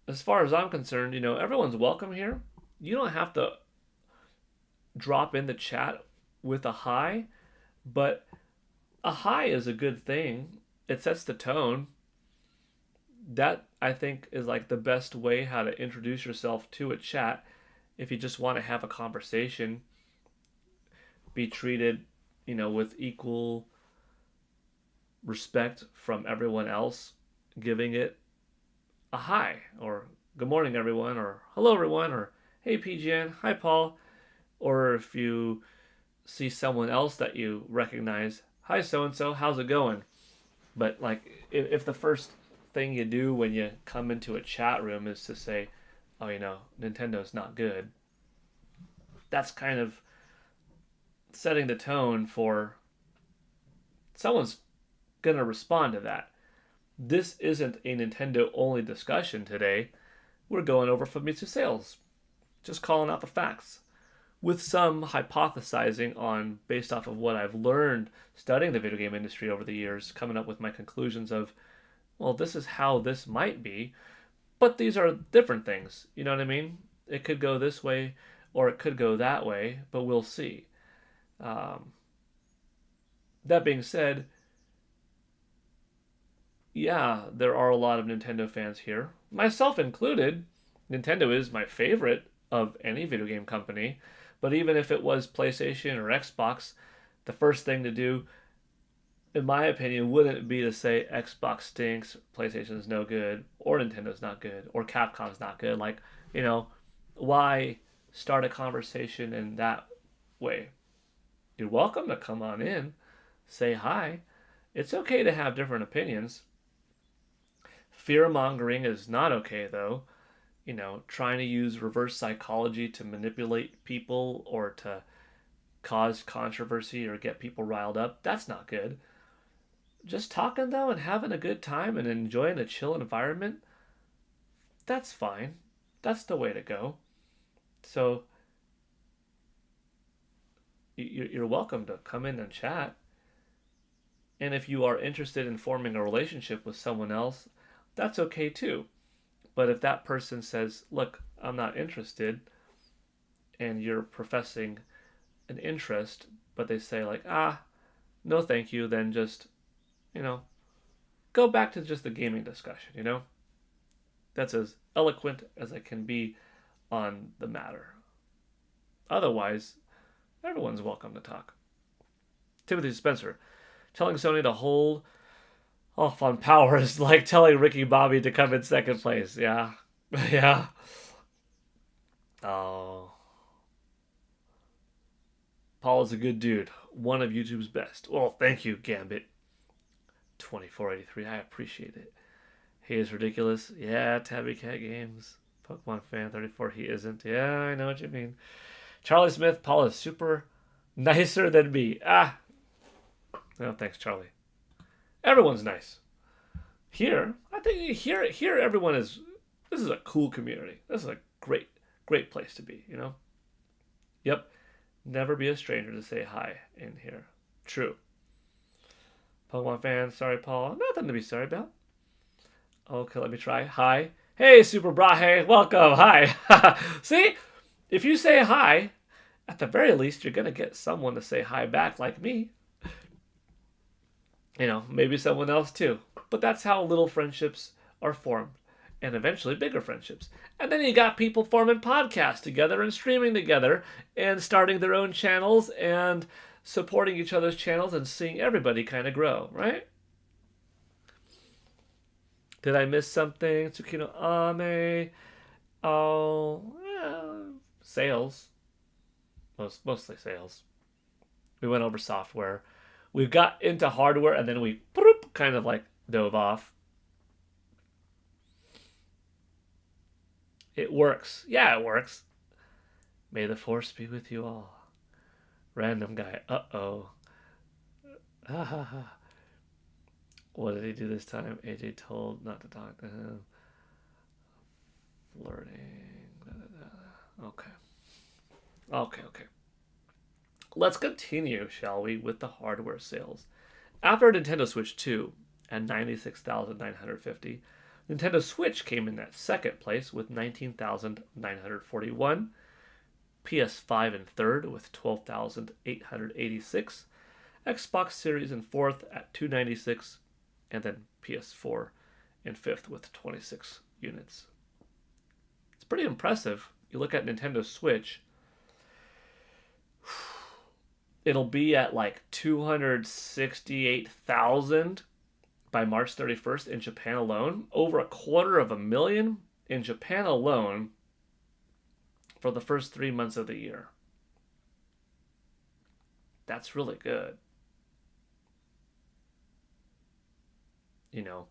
as far as I'm concerned, everyone's welcome here. You don't have to drop in the chat with a hi, but a hi is a good thing. It sets the tone. That, I think, is like the best way how to introduce yourself to a chat. If you just want to have a conversation, be treated, with equal respect from everyone else, giving it a hi, or good morning, everyone, or hello, everyone, or hey, PGN, hi, Paul. Or if you see someone else that you recognize, hi, so-and-so, how's it going? But, like, if the first thing you do when you come into a chat room is to say, oh, Nintendo's not good, that's kind of setting the tone for someone's going to respond to that. This isn't a Nintendo only discussion today. We're going over Famitsu Sales, just calling out the facts, with some hypothesizing on based off of what I've learned studying the video game industry over the years, coming up with my conclusions of, well, this is how this might be, but these are different things. You know what I mean? It could go this way or it could go that way, but we'll see. Um, that being said, yeah, there are a lot of Nintendo fans here, myself included. Nintendo is my favorite of any video game company, but even if it was PlayStation or Xbox, the first thing to do, in my opinion, wouldn't be to say Xbox stinks, PlayStation is no good, or Nintendo's not good, or Capcom's not good. Like, you know, why start a conversation in that way? You're welcome to come on in, say hi. It's okay to have different opinions. Fear mongering is not okay, though. You know, trying to use reverse psychology to manipulate people or to cause controversy or get people riled up, that's not good. Just talking, though, and having a good time and enjoying a chill environment, that's fine. That's the way to go. So, you're welcome to come in and chat. And if you are interested in forming a relationship with someone else, that's okay too. But if that person says, look, I'm not interested, and you're professing an interest, but they say, like, no thank you, then just, you know, go back to just the gaming discussion, you know? That's as eloquent as I can be on the matter. Otherwise, everyone's welcome to talk. Timothy Spencer, telling Sony to hold off on power is like telling Ricky Bobby to come in second place. Yeah. Yeah. Oh. Paul is a good dude. One of YouTube's best. Well, thank you, Gambit. 2483. I appreciate it. He is ridiculous. Yeah, Tabby Cat Games. Pokemon fan 34. He isn't. Yeah, I know what you mean. Charlie Smith. Paul is super nicer than me. No, thanks, Charlie. Everyone's nice. Here, I think here everyone is. This is a cool community. This is a great place to be. You know. Yep. Never be a stranger to say hi in here. True. Pokemon fans, sorry, Paul. Nothing to be sorry about. Okay, let me try. Hi. Hey, Super Brahe. Welcome. Hi. See? If you say hi, at the very least, you're going to get someone to say hi back like me. You know, maybe someone else too. But that's how little friendships are formed. And eventually bigger friendships. And then you got people forming podcasts together and streaming together and starting their own channels and supporting each other's channels and seeing everybody kind of grow, right? Did I miss something? Tsukino Ame. Sales. Mostly sales. We went over software. We got into hardware and then we kind of like dove off. It works. Yeah, it works. May the force be with you all. Random guy. Uh-oh. What did he do this time? AJ told not to talk to him. Flirting. Okay. Okay. Let's continue, shall we, with the hardware sales. After Nintendo Switch 2 at 96,950, Nintendo Switch came in at second place with 19,941, PS5 in third with 12,886, Xbox Series in fourth at 296, and then PS4 in fifth with 26 units. It's pretty impressive. You look at Nintendo Switch, it'll be at like 268,000 by March 31st in Japan alone. Over 250,000 in Japan alone for the first 3 months of the year. That's really good. You know.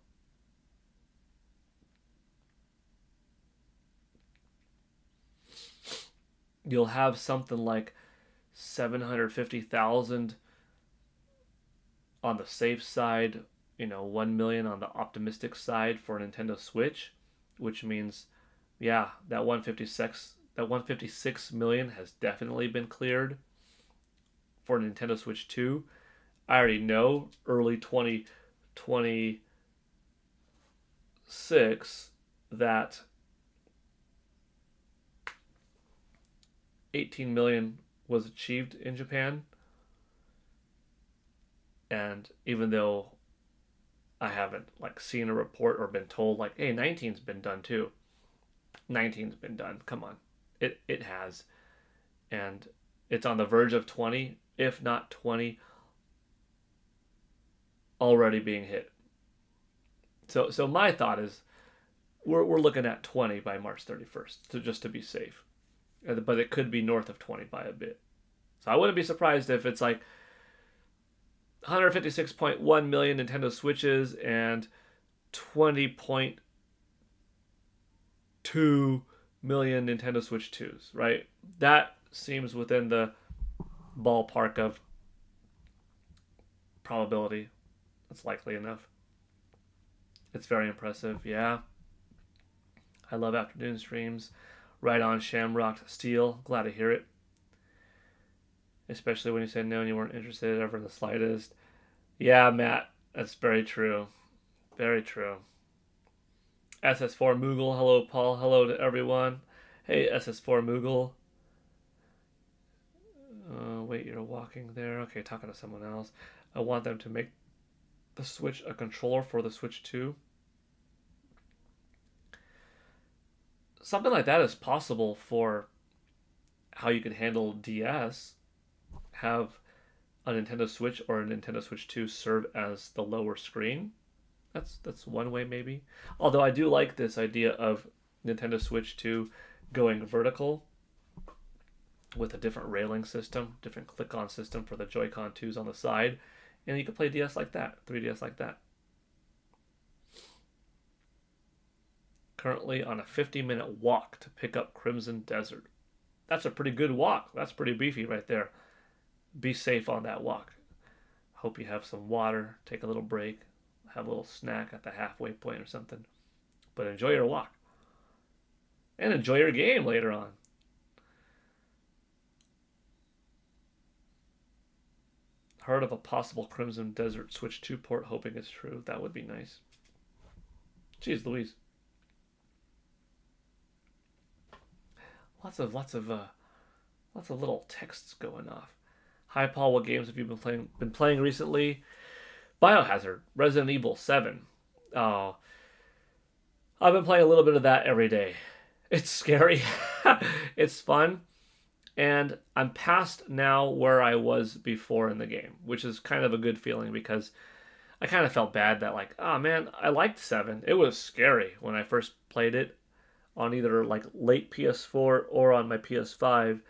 You'll have something like 750,000 on the safe side, 1 million on the optimistic side for Nintendo Switch, which means, yeah, that 156 million has definitely been cleared for Nintendo Switch 2. I already know early 2026 that 18 million was achieved in Japan. And even though I haven't seen a report or been told hey, 19's been done too. 19's been done. Come on. It has. And it's on the verge of 20, if not 20 already being hit. So my thought is we're looking at 20 by March 31st, just to be safe. But it could be north of 20 by a bit. So I wouldn't be surprised if it's 156.1 million Nintendo Switches and 20.2 million Nintendo Switch 2s, right? That seems within the ballpark of probability. That's likely enough. It's very impressive, yeah. I love afternoon streams. Right on Shamrock Steel. Glad to hear it. Especially when you said no and you weren't interested ever in the slightest. Yeah, Matt, that's very true. Very true. SS4 Moogle, hello Paul, hello to everyone. Hey SS4 Moogle. Wait, you're walking there? Okay, talking to someone else. I want them to make the Switch a controller for the Switch 2. Something like that is possible for how you could handle DS. Have a Nintendo Switch or a Nintendo Switch 2 serve as the lower screen. That's one way maybe. Although I do like this idea of Nintendo Switch 2 going vertical with a different railing system, different click-on system for the Joy-Con 2s on the side, and you can play DS like that, 3DS like that. Currently on a 50-minute walk to pick up Crimson Desert. That's a pretty good walk. That's pretty beefy right there. Be safe on that walk. Hope you have some water, take a little break, have a little snack at the halfway point or something. But enjoy your walk. And enjoy your game later on. Heard of a possible Crimson Desert Switch 2 port, hoping it's true. That would be nice. Jeez Louise. Lots of little texts going off. Hi Paul, what games have you been playing recently? Biohazard, Resident Evil 7. Oh, I've been playing a little bit of that every day. It's scary. It's fun. And I'm past now where I was before in the game, which is kind of a good feeling because I kind of felt bad that oh man, I liked 7. It was scary when I first played it on either late PS4 or on my PS5.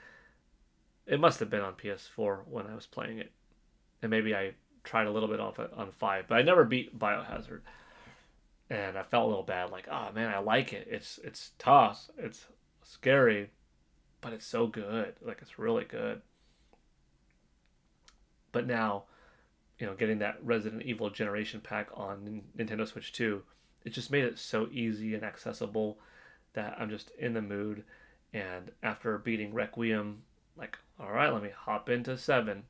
It must have been on PS4 when I was playing it. And maybe I tried a little bit off it on 5, but I never beat Biohazard. And I felt a little bad, oh man, I like it. It's tough. It's scary, but it's so good. It's really good. But now, getting that Resident Evil Generation Pack on Nintendo Switch 2, it just made it so easy and accessible that I'm just in the mood. And after beating Requiem, all right, let me hop into 7.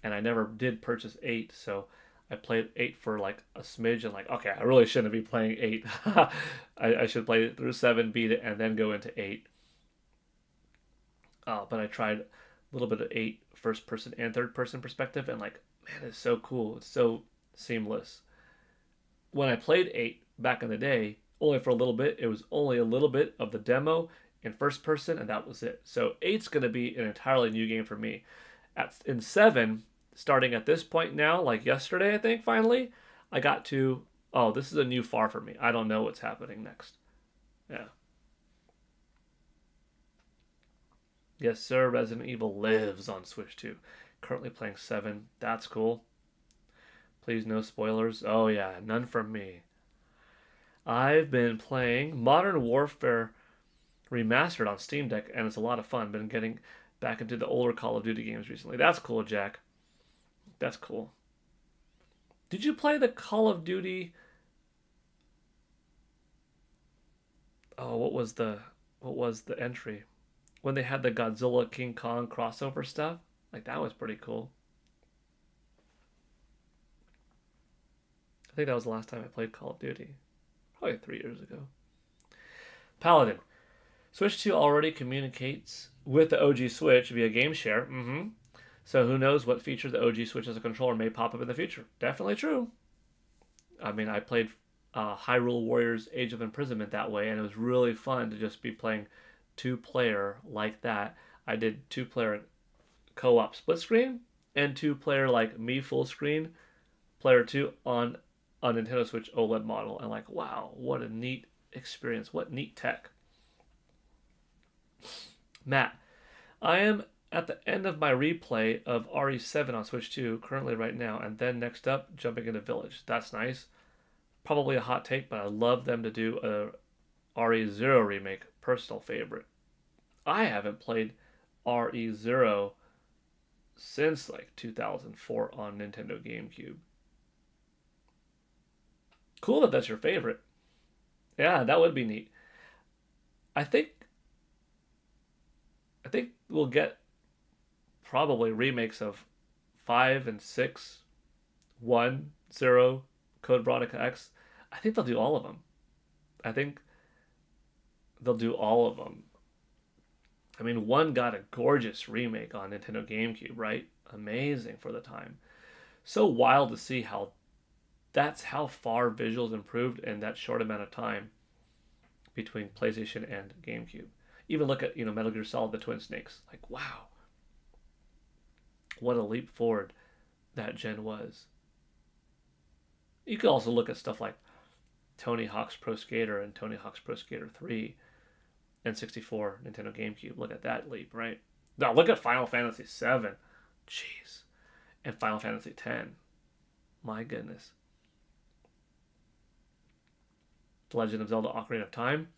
And I never did purchase 8, so I played 8 for a smidge and okay, I really shouldn't be playing 8. I should play it through 7, beat it, and then go into 8. But I tried a little bit of 8 first person and third person perspective, and man, it's so cool. It's so seamless. When I played 8 back in the day, only for a little bit, it was only a little bit of the demo in first person, and that was it. So 8's going to be an entirely new game for me. In 7, starting at this point now, yesterday, I think, finally, I got to, oh, this is a new far for me. I don't know what's happening next. Yeah. Yes, sir, Resident Evil lives on Switch 2. Currently playing 7. That's cool. Please, no spoilers. Oh, yeah, none from me. I've been playing Modern Warfare Remastered on Steam Deck, and it's a lot of fun. Been getting back into the older Call of Duty games recently. That's cool, Jack. That's cool. Did you play the Call of Duty? Oh, what was the entry when they had the Godzilla King Kong crossover stuff? Like that was pretty cool. I think that was the last time I played Call of Duty. Probably 3 years ago. Paladin. Switch 2 already communicates with the OG Switch via game share. So who knows what feature the OG Switch as a controller may pop up in the future. Definitely true. I mean, I played Hyrule Warriors Age of Imprisonment that way, and it was really fun to just be playing two-player like that. I did two-player co-op split screen and two-player like me full screen player 2 on a Nintendo Switch OLED model. And like, wow, what a neat experience. What neat tech. Matt, I am at the end of my replay of RE7 on Switch 2 currently right now, and then next up, jumping into Village. That's nice. Probably a hot take, but I love them to do a RE0 remake. Personal favorite. I haven't played RE0 since like 2004 on Nintendo GameCube. Cool that that's your favorite. Yeah, that would be neat. I think we'll get probably remakes of 5 and 6, 1, 0, Code Veronica X. I think they'll do all of them. I think they'll do all of them. I mean, 1 got a gorgeous remake on Nintendo GameCube, right? Amazing for the time. So wild to see how that's how far visuals improved in that short amount of time between PlayStation and GameCube. Even look at, Metal Gear Solid, the Twin Snakes. Like, wow. What a leap forward that gen was. You could also look at stuff like Tony Hawk's Pro Skater and Tony Hawk's Pro Skater 3 and 64 Nintendo GameCube. Look at that leap, right? Now look at Final Fantasy 7. Jeez. And Final Fantasy 10. My goodness. The Legend of Zelda Ocarina of Time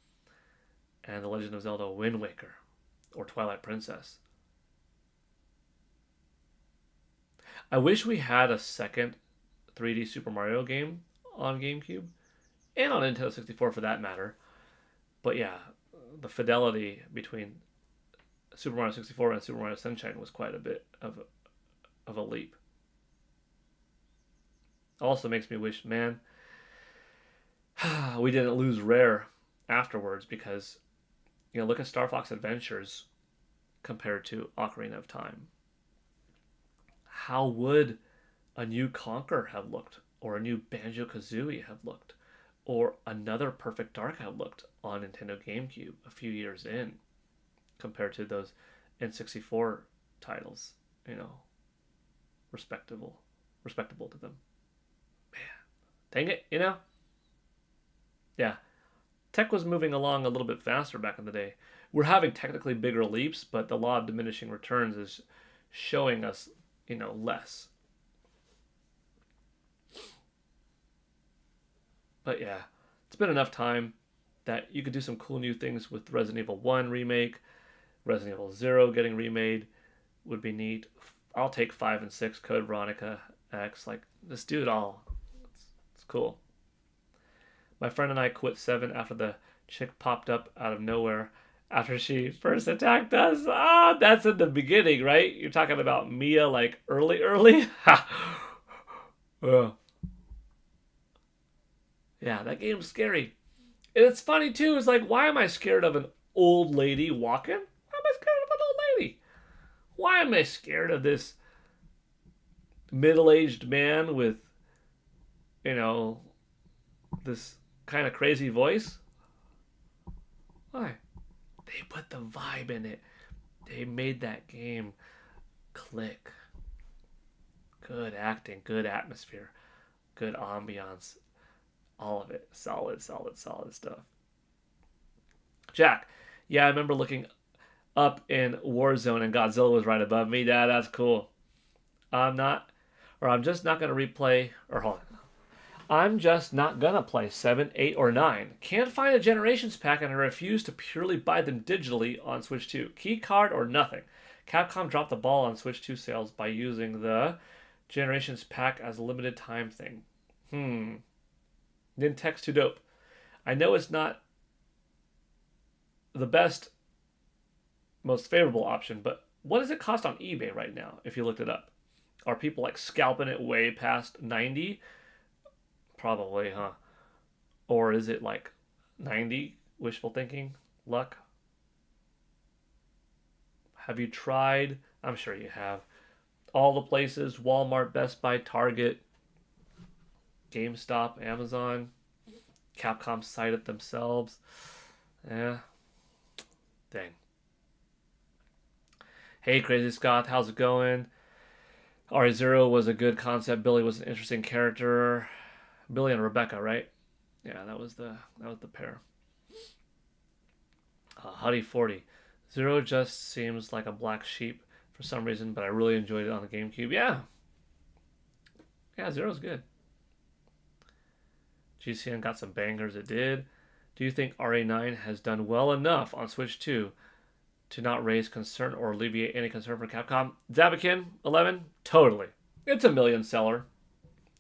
and The Legend of Zelda Wind Waker or Twilight Princess. I wish we had a second 3D Super Mario game on GameCube and on Nintendo 64 for that matter. But yeah, the fidelity between Super Mario 64 and Super Mario Sunshine was quite a bit of a leap. Also makes me wish, man, we didn't lose Rare afterwards because, look at Star Fox Adventures compared to Ocarina of Time. How would a new Conker have looked, or a new Banjo-Kazooie have looked, or another Perfect Dark have looked on Nintendo GameCube a few years in compared to those N64 titles, respectable to them. Man, dang it, Yeah, tech was moving along a little bit faster back in the day. We're having technically bigger leaps, but the law of diminishing returns is showing us, less. But yeah, it's been enough time that you could do some cool new things with Resident Evil 1 remake. Resident Evil 0 getting remade would be neat. I'll take 5 and 6, Code Veronica X. Like, just do it all. It's cool. My friend and I quit 7 after the chick popped up out of nowhere after she first attacked us. That's in the beginning, right? You're talking about Mia, like, early? Yeah, that game's scary. And it's funny, too. It's like, why am I scared of an old lady walking? Why am I scared of an old lady? Why am I scared of this middle-aged man with, this kind of crazy voice? Why? They put the vibe in it. They made that game click. Good acting, good atmosphere, good ambiance. All of it. Solid stuff. Jack. Yeah, I remember looking up in Warzone and Godzilla was right above me. Dad, that's cool. I'm just not going to replay, or hold on. I'm just not going to play 7, 8, or 9. Can't find a Generations pack and I refuse to purely buy them digitally on Switch 2. Key card or nothing. Capcom dropped the ball on Switch 2 sales by using the Generations Pack as a limited time thing. Nintex too dope. I know it's not the best, most favorable option, but what does it cost on eBay right now if you looked it up? Are people like scalping it way past 90? Probably, huh? Or is it like 90? Wishful thinking? Luck? Have you tried? I'm sure you have. All the places: Walmart, Best Buy, Target, GameStop, Amazon, Capcom site it themselves. Yeah. Dang. Hey, Crazy Scott, how's it going? RE0 was a good concept. Billy was an interesting character. Billy and Rebecca, right? Yeah, that was the pair. Huddy 40. Zero just seems like a black sheep for some reason, but I really enjoyed it on the GameCube. Yeah. Yeah, Zero's good. GCN got some bangers, it did. Do you think RA9 has done well enough on Switch 2 to not raise concern or alleviate any concern for Capcom? Zabakin 11, totally. It's a million seller.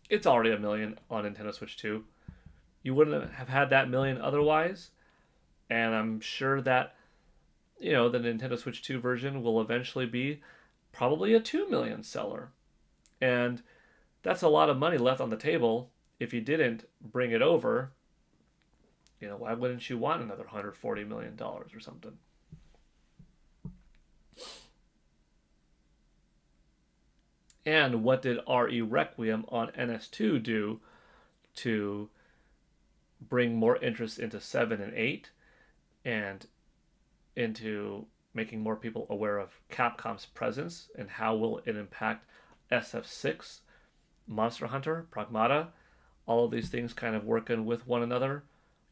It's already a million on Nintendo Switch 2. You wouldn't have had that million otherwise. And I'm sure that, the Nintendo Switch 2 version will eventually be probably a 2 million seller. And that's a lot of money left on the table if you didn't bring it over. Why wouldn't you want another $140 million or something? And what did RE Requiem on NS2 do to bring more interest into 7 and 8 and into making more people aware of Capcom's presence and how will it impact SF6, Monster Hunter, Pragmata, all of these things kind of working with one another.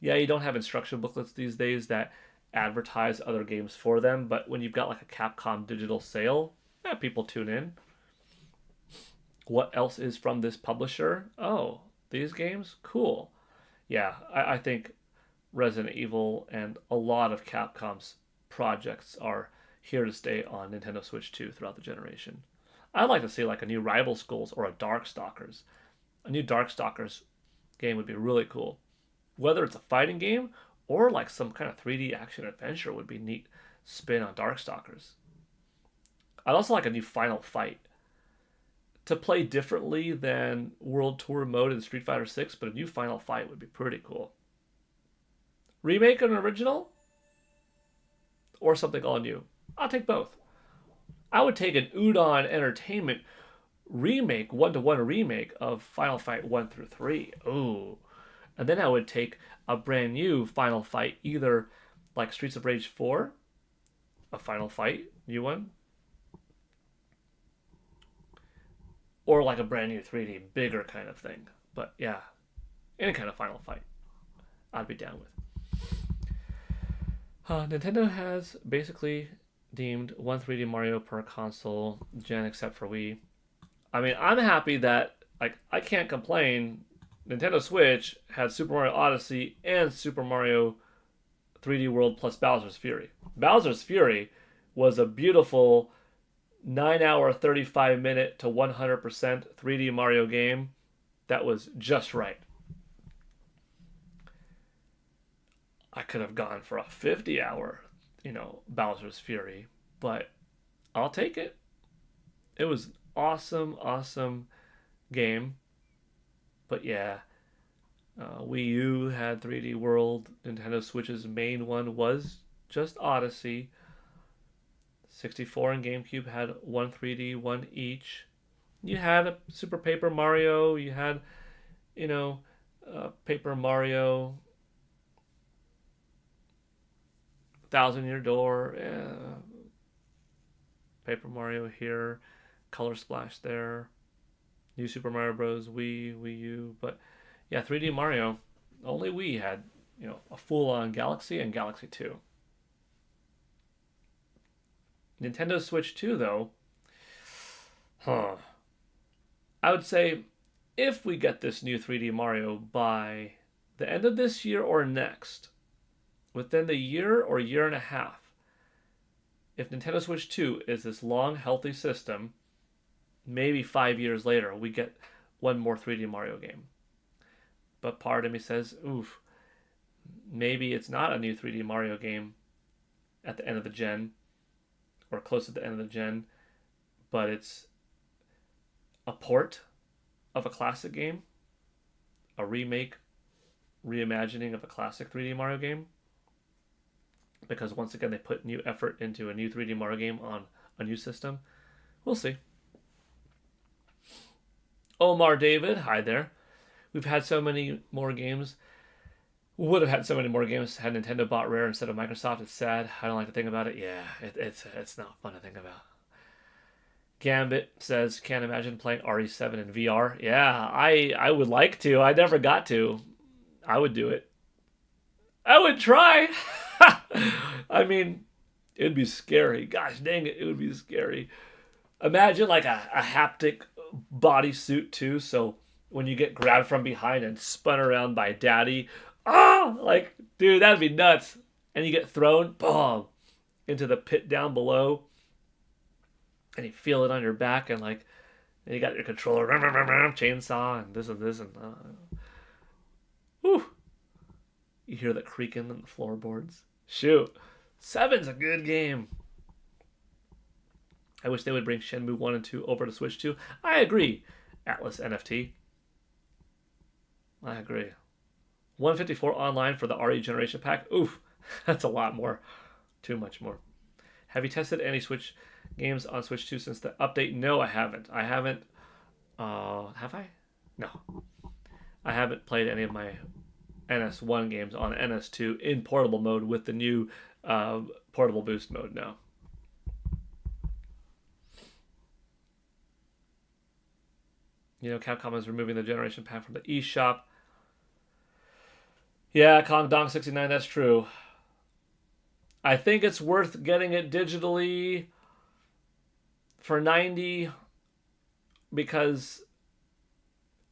Yeah, you don't have instruction booklets these days that advertise other games for them, but when you've got like a Capcom digital sale, people tune in. What else is from this publisher? Oh, these games? Cool. Yeah, I think Resident Evil and a lot of Capcom's projects are here to stay on Nintendo Switch 2 throughout the generation. I'd like to see like a new Rival Schools or a Darkstalkers. A new Darkstalkers game would be really cool. Whether it's a fighting game or like some kind of 3D action adventure would be neat spin on Darkstalkers. I'd also like a new Final Fight. To play differently than World Tour mode in Street Fighter 6, but a new Final Fight would be pretty cool. Remake an original? Or something all new? I'll take both. I would take an Udon Entertainment remake, one-to-one remake of Final Fight 1 through 3. Ooh. And then I would take a brand new Final Fight, either like Streets of Rage 4, a Final Fight, new one, or like a brand new 3D, bigger kind of thing. But yeah, any kind of Final Fight, I'd be down with. Nintendo has basically deemed one 3D Mario per console gen except for Wii. I mean, I'm happy that, I can't complain. Nintendo Switch had Super Mario Odyssey and Super Mario 3D World plus Bowser's Fury. Bowser's Fury was a beautiful 9-hour, 35-minute to 100% 3D Mario game that was just right. I could have gone for a 50-hour, Bowser's Fury, but I'll take it. It was an awesome, awesome game. But yeah, Wii U had 3D World. Nintendo Switch's main one was just Odyssey. 64 and GameCube had one 3D, one each. You had a Super Paper Mario. You had, Paper Mario, Thousand Year Door, Paper Mario here, Color Splash there, New Super Mario Bros. Wii U. But yeah, 3D Mario, only Wii had, a full-on Galaxy and Galaxy 2. Nintendo Switch 2, though, I would say if we get this new 3D Mario by the end of this year or next, within the year or year and a half, if Nintendo Switch 2 is this long, healthy system, maybe 5 years later we get one more 3D Mario game. But part of me says, oof, maybe it's not a new 3D Mario game at the end of the gen or close to the end of the gen, but it's a port of a classic game, a remake, reimagining of a classic 3D Mario game. Because once again, they put new effort into a new 3D Mario game on a new system. We'll see. Omar David, hi there. We've had so many more games. We would have had so many more games had Nintendo bought Rare instead of Microsoft. It's sad. I don't like to think about it. Yeah, it's not fun to think about. Gambit says, can't imagine playing RE7 in VR. Yeah, I would like to. I never got to. I would do it. I would try. I mean, it would be scary. Gosh dang it, it would be scary. Imagine like a haptic bodysuit too, so when you get grabbed from behind and spun around by daddy, like, dude, that'd be nuts. And you get thrown, boom, into the pit down below, and you feel it on your back, and like, and you got your controller, chainsaw, and this and this, and whew. You hear the creaking in the floorboards. Shoot. 7's a good game. I wish they would bring Shenmue 1 and 2 over to Switch 2. I agree. Atlas NFT. I agree. 154 online for the RE Generation Pack. Oof. That's a lot more. Too much more. Have you tested any Switch games on Switch 2 since the update? No, I haven't. I haven't. Have I? No. I haven't played any of my NS1 games on NS2 in portable mode with the new portable boost mode now. You know, Capcom is removing the Generation Pack from the eShop. Yeah, Kong Dong 69, that's true. I think it's worth getting it digitally for $90 because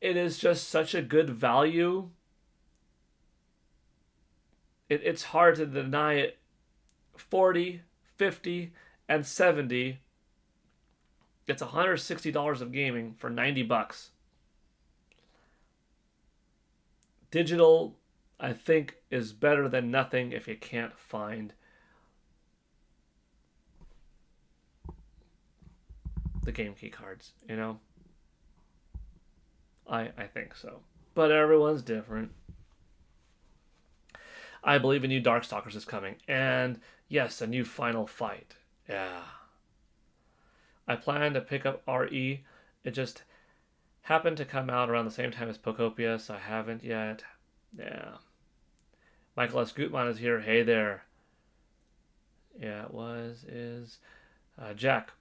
it is just such a good value. It's hard to deny it. 40, 50, and 70. It's $160 of gaming for $90. Digital, I think, is better than nothing if you can't find the game key cards, you know? I think so. But everyone's different. I believe a new Darkstalkers is coming. And yes, a new Final Fight. Yeah. I plan to pick up RE. It just happened to come out around the same time as Pokopia, so I haven't yet. Yeah. Michael S. Gutmann is here. Hey there. Yeah, is Jack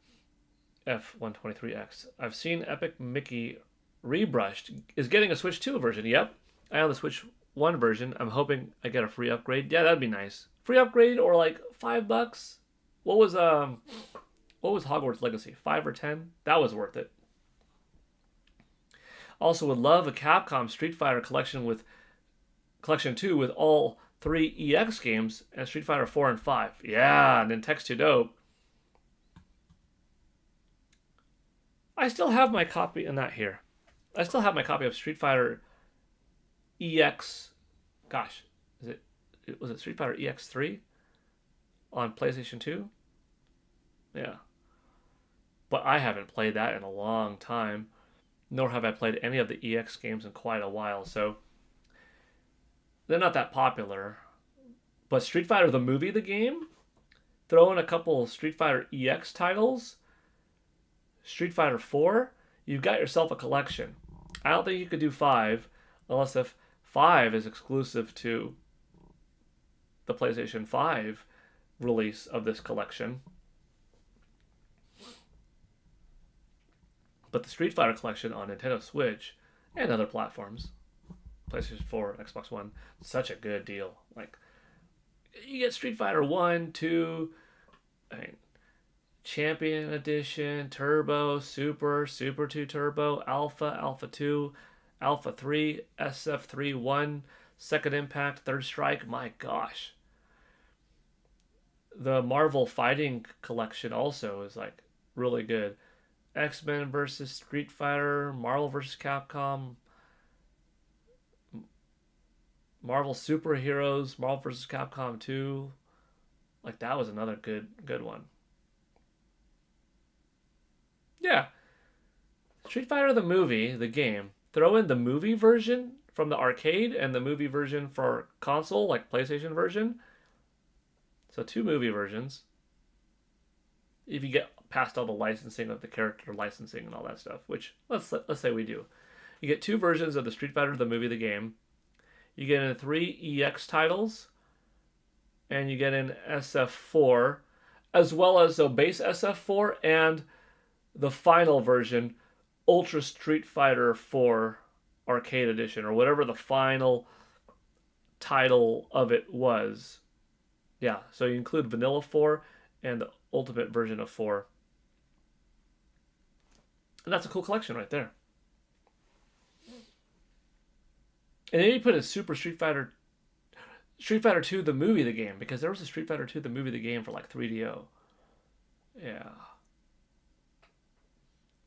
F123X. I've seen Epic Mickey Rebrushed is getting a Switch 2 version. Yep. I own the Switch 1 version. I'm hoping I get a free upgrade. Yeah, that'd be nice. Free upgrade or like $5. What was Hogwarts Legacy? 5 or 10? That was worth it. Also would love a Capcom Street Fighter collection 2 with all 3 EX games and Street Fighter 4 and 5. Yeah, Nintex too dope. I still have my copy in that here. I still have my copy of Street Fighter EX. Gosh, was it Street Fighter EX3 on PlayStation 2? Yeah. But I haven't played that in a long time, nor have I played any of the EX games in quite a while, so they're not that popular. But Street Fighter the movie, the game, throw in a couple Street Fighter EX titles, Street Fighter 4, you've got yourself a collection. I don't think you could do 5, unless if 5 is exclusive to the PlayStation 5 release of this collection. But the Street Fighter collection on Nintendo Switch and other platforms, PlayStation 4, Xbox One, such a good deal. Like, you get Street Fighter 1, 2, Champion Edition, Turbo, Super, Super 2 Turbo, Alpha, Alpha 2, Alpha 3, SF3, 1, Second Impact, Third Strike. My gosh. The Marvel Fighting Collection also is like really good. X-Men versus Street Fighter, Marvel versus Capcom, Marvel Superheroes, Marvel versus Capcom 2. Like that was another good one. Yeah, Street Fighter the movie, the game. Throw in the movie version from the arcade and the movie version for console, like PlayStation version. So two movie versions. If you get past all the licensing of the character licensing and all that stuff, which let's say we do. You get two versions of the Street Fighter the movie, the game. You get in three EX titles, and you get in SF4, as well as the base SF4 and the final version, Ultra Street Fighter 4 Arcade Edition, or whatever the final title of it was. Yeah, so you include Vanilla 4 and the Ultimate version of 4. And that's a cool collection right there. And then you put in Street Fighter 2 the movie the game, because there was a Street Fighter 2 the movie the game for like 3DO. Yeah.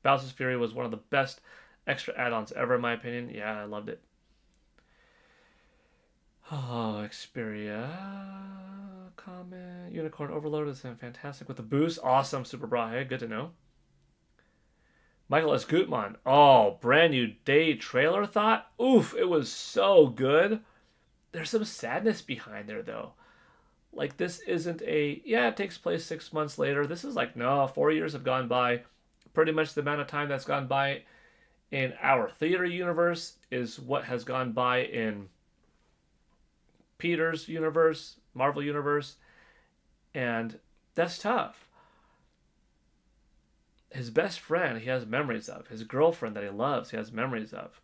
Bowser's Fury was one of the best extra add-ons ever in my opinion. Yeah, I loved it. Oh, Xperia comment. Unicorn Overload is fantastic with the boost. Awesome, Super Brahe. Good to know. Michael S. Gutmann. Oh, brand new day trailer thought. Oof, it was so good. There's some sadness behind there though. Like this isn't it takes place 6 months later. This is like, no, 4 years have gone by. Pretty much the amount of time that's gone by in our theater universe is what has gone by in Peter's universe, Marvel universe, and that's tough. His best friend, he has memories of. His girlfriend that he loves, he has memories of.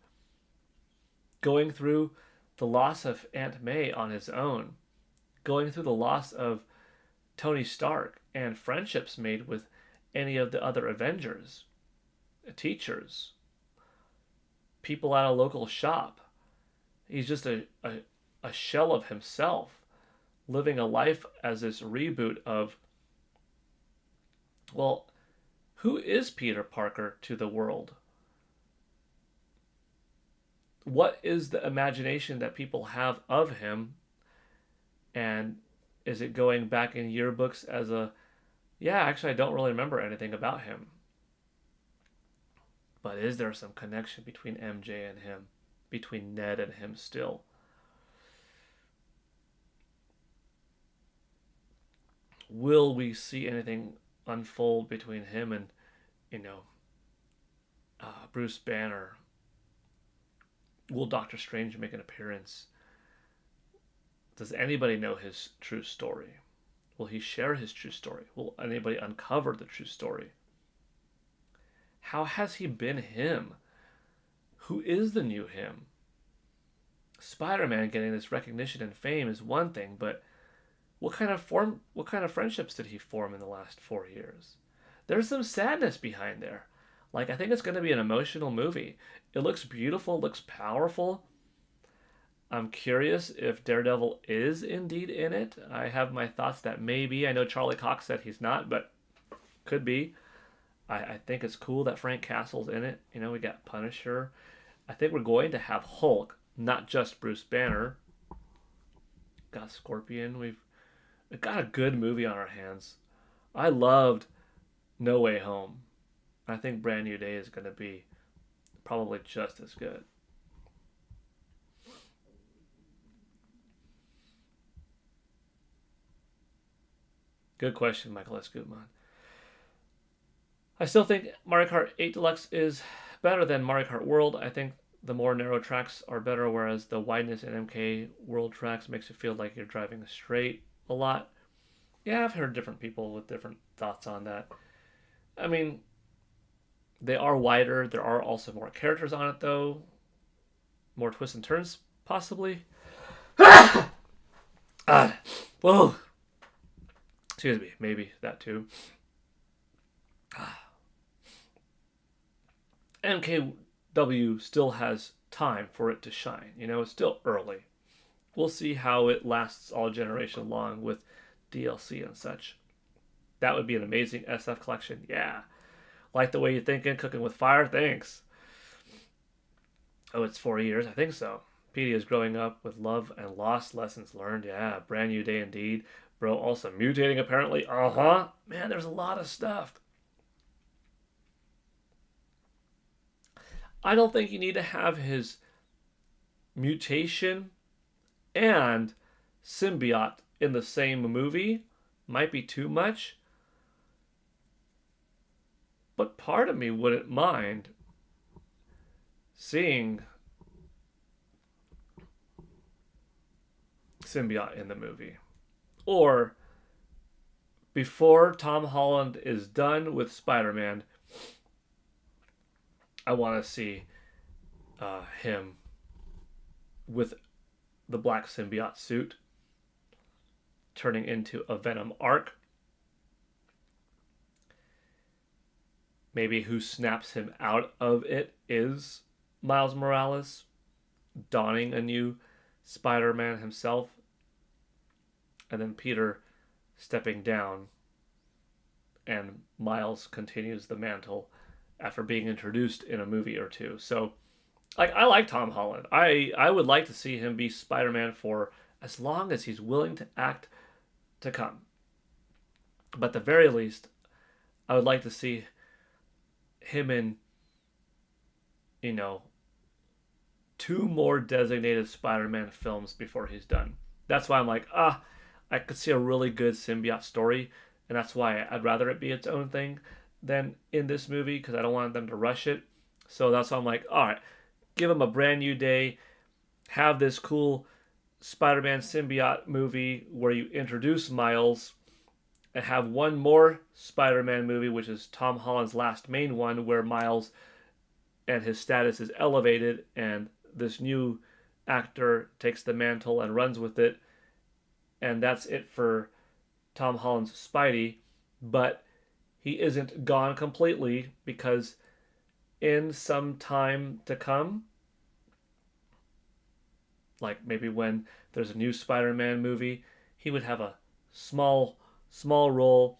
Going through the loss of Aunt May on his own. Going through the loss of Tony Stark and friendships made with any of the other Avengers, teachers, people at a local shop. He's just a shell of himself, living a life as this reboot of, well, who is Peter Parker to the world? What is the imagination that people have of him? And is it going back in yearbooks as actually, I don't really remember anything about him. But is there some connection between MJ and him? Between Ned and him still? Will we see anything unfold between him and, Bruce Banner? Will Doctor Strange make an appearance? Does anybody know his true story? Will he share his true story? Will anybody uncover the true story? How has he been him? Who is the new him? Spider-Man getting this recognition and fame is one thing, but what kind of friendships did he form in the last 4 years? There's some sadness behind there. Like, I think it's going to be an emotional movie. It looks beautiful, looks powerful. I'm curious if Daredevil is indeed in it. I have my thoughts that maybe. I know Charlie Cox said he's not, but could be. I think it's cool that Frank Castle's in it. We got Punisher. I think we're going to have Hulk, not just Bruce Banner. Got Scorpion. We've got a good movie on our hands. I loved No Way Home. I think Brand New Day is going to be probably just as good. Good question, Michael S. Gutmann. I still think Mario Kart 8 Deluxe is better than Mario Kart World. I think the more narrow tracks are better, whereas the wideness in MK World tracks makes it feel like you're driving straight a lot. Yeah, I've heard different people with different thoughts on that. I mean, they are wider. There are also more characters on it, though. More twists and turns, possibly. Whoa. Excuse me. Maybe that too. MKW still has time for it to shine. It's still early. We'll see how it lasts all generation long with DLC and such. That would be an amazing SF collection. Yeah. Like the way you're thinking, cooking with fire? Thanks. Oh, it's 4 years? I think so. Petey is growing up with love and loss, lessons learned. Yeah, brand new day indeed. Bro also mutating apparently. Uh-huh. Man, there's a lot of stuff. I don't think you need to have his mutation and symbiote in the same movie. Might be too much. But part of me wouldn't mind seeing symbiote in the movie. Or before Tom Holland is done with Spider-Man, I want to see him with the black symbiote suit turning into a Venom arc. Maybe who snaps him out of it is Miles Morales, donning a new Spider-Man himself, and then Peter stepping down, and Miles continues the mantle after being introduced in a movie or two. So, like, I like Tom Holland. I would like to see him be Spider-Man for as long as he's willing to act to come. But at the very least, I would like to see him in, 2 more designated Spider-Man films before he's done. That's why I'm like, I could see a really good symbiote story, and that's why I'd rather it be its own thing than in this movie, because I don't want them to rush it. So that's why I'm like, all right, give him a brand new day, have this cool Spider-Man symbiote movie where you introduce Miles, and have one more Spider-Man movie, which is Tom Holland's last main one, where Miles and his status is elevated, and this new actor takes the mantle and runs with it, and that's it for Tom Holland's Spidey. But he isn't gone completely, because in some time to come, like maybe when there's a new Spider-Man movie, he would have a small role,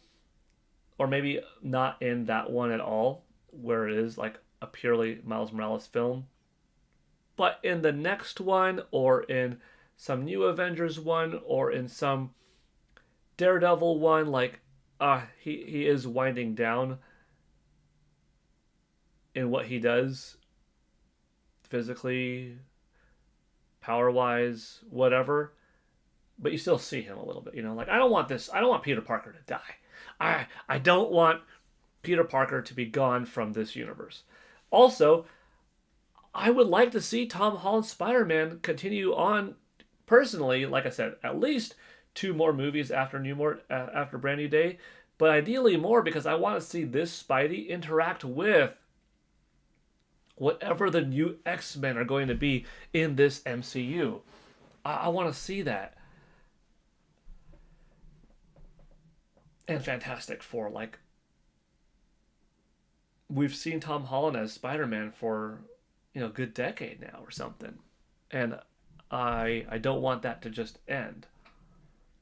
or maybe not in that one at all, where it is like a purely Miles Morales film, but in the next one, or in some new Avengers one, or in some Daredevil one. Like, he is winding down in what he does physically, power wise, whatever, but you still see him a little bit. Like, I don't want Peter Parker to die. I don't want Peter Parker to be gone from this universe. Also, I would like to see Tom Holland's Spider-Man continue on. Personally, like I said, at least 2 more movies after after Brand New Day, but ideally more, because I want to see this Spidey interact with whatever the new X-Men are going to be in this MCU. I want to see that. And Fantastic Four, like, we've seen Tom Holland as Spider-Man for a good decade now or something, and I don't want that to just end.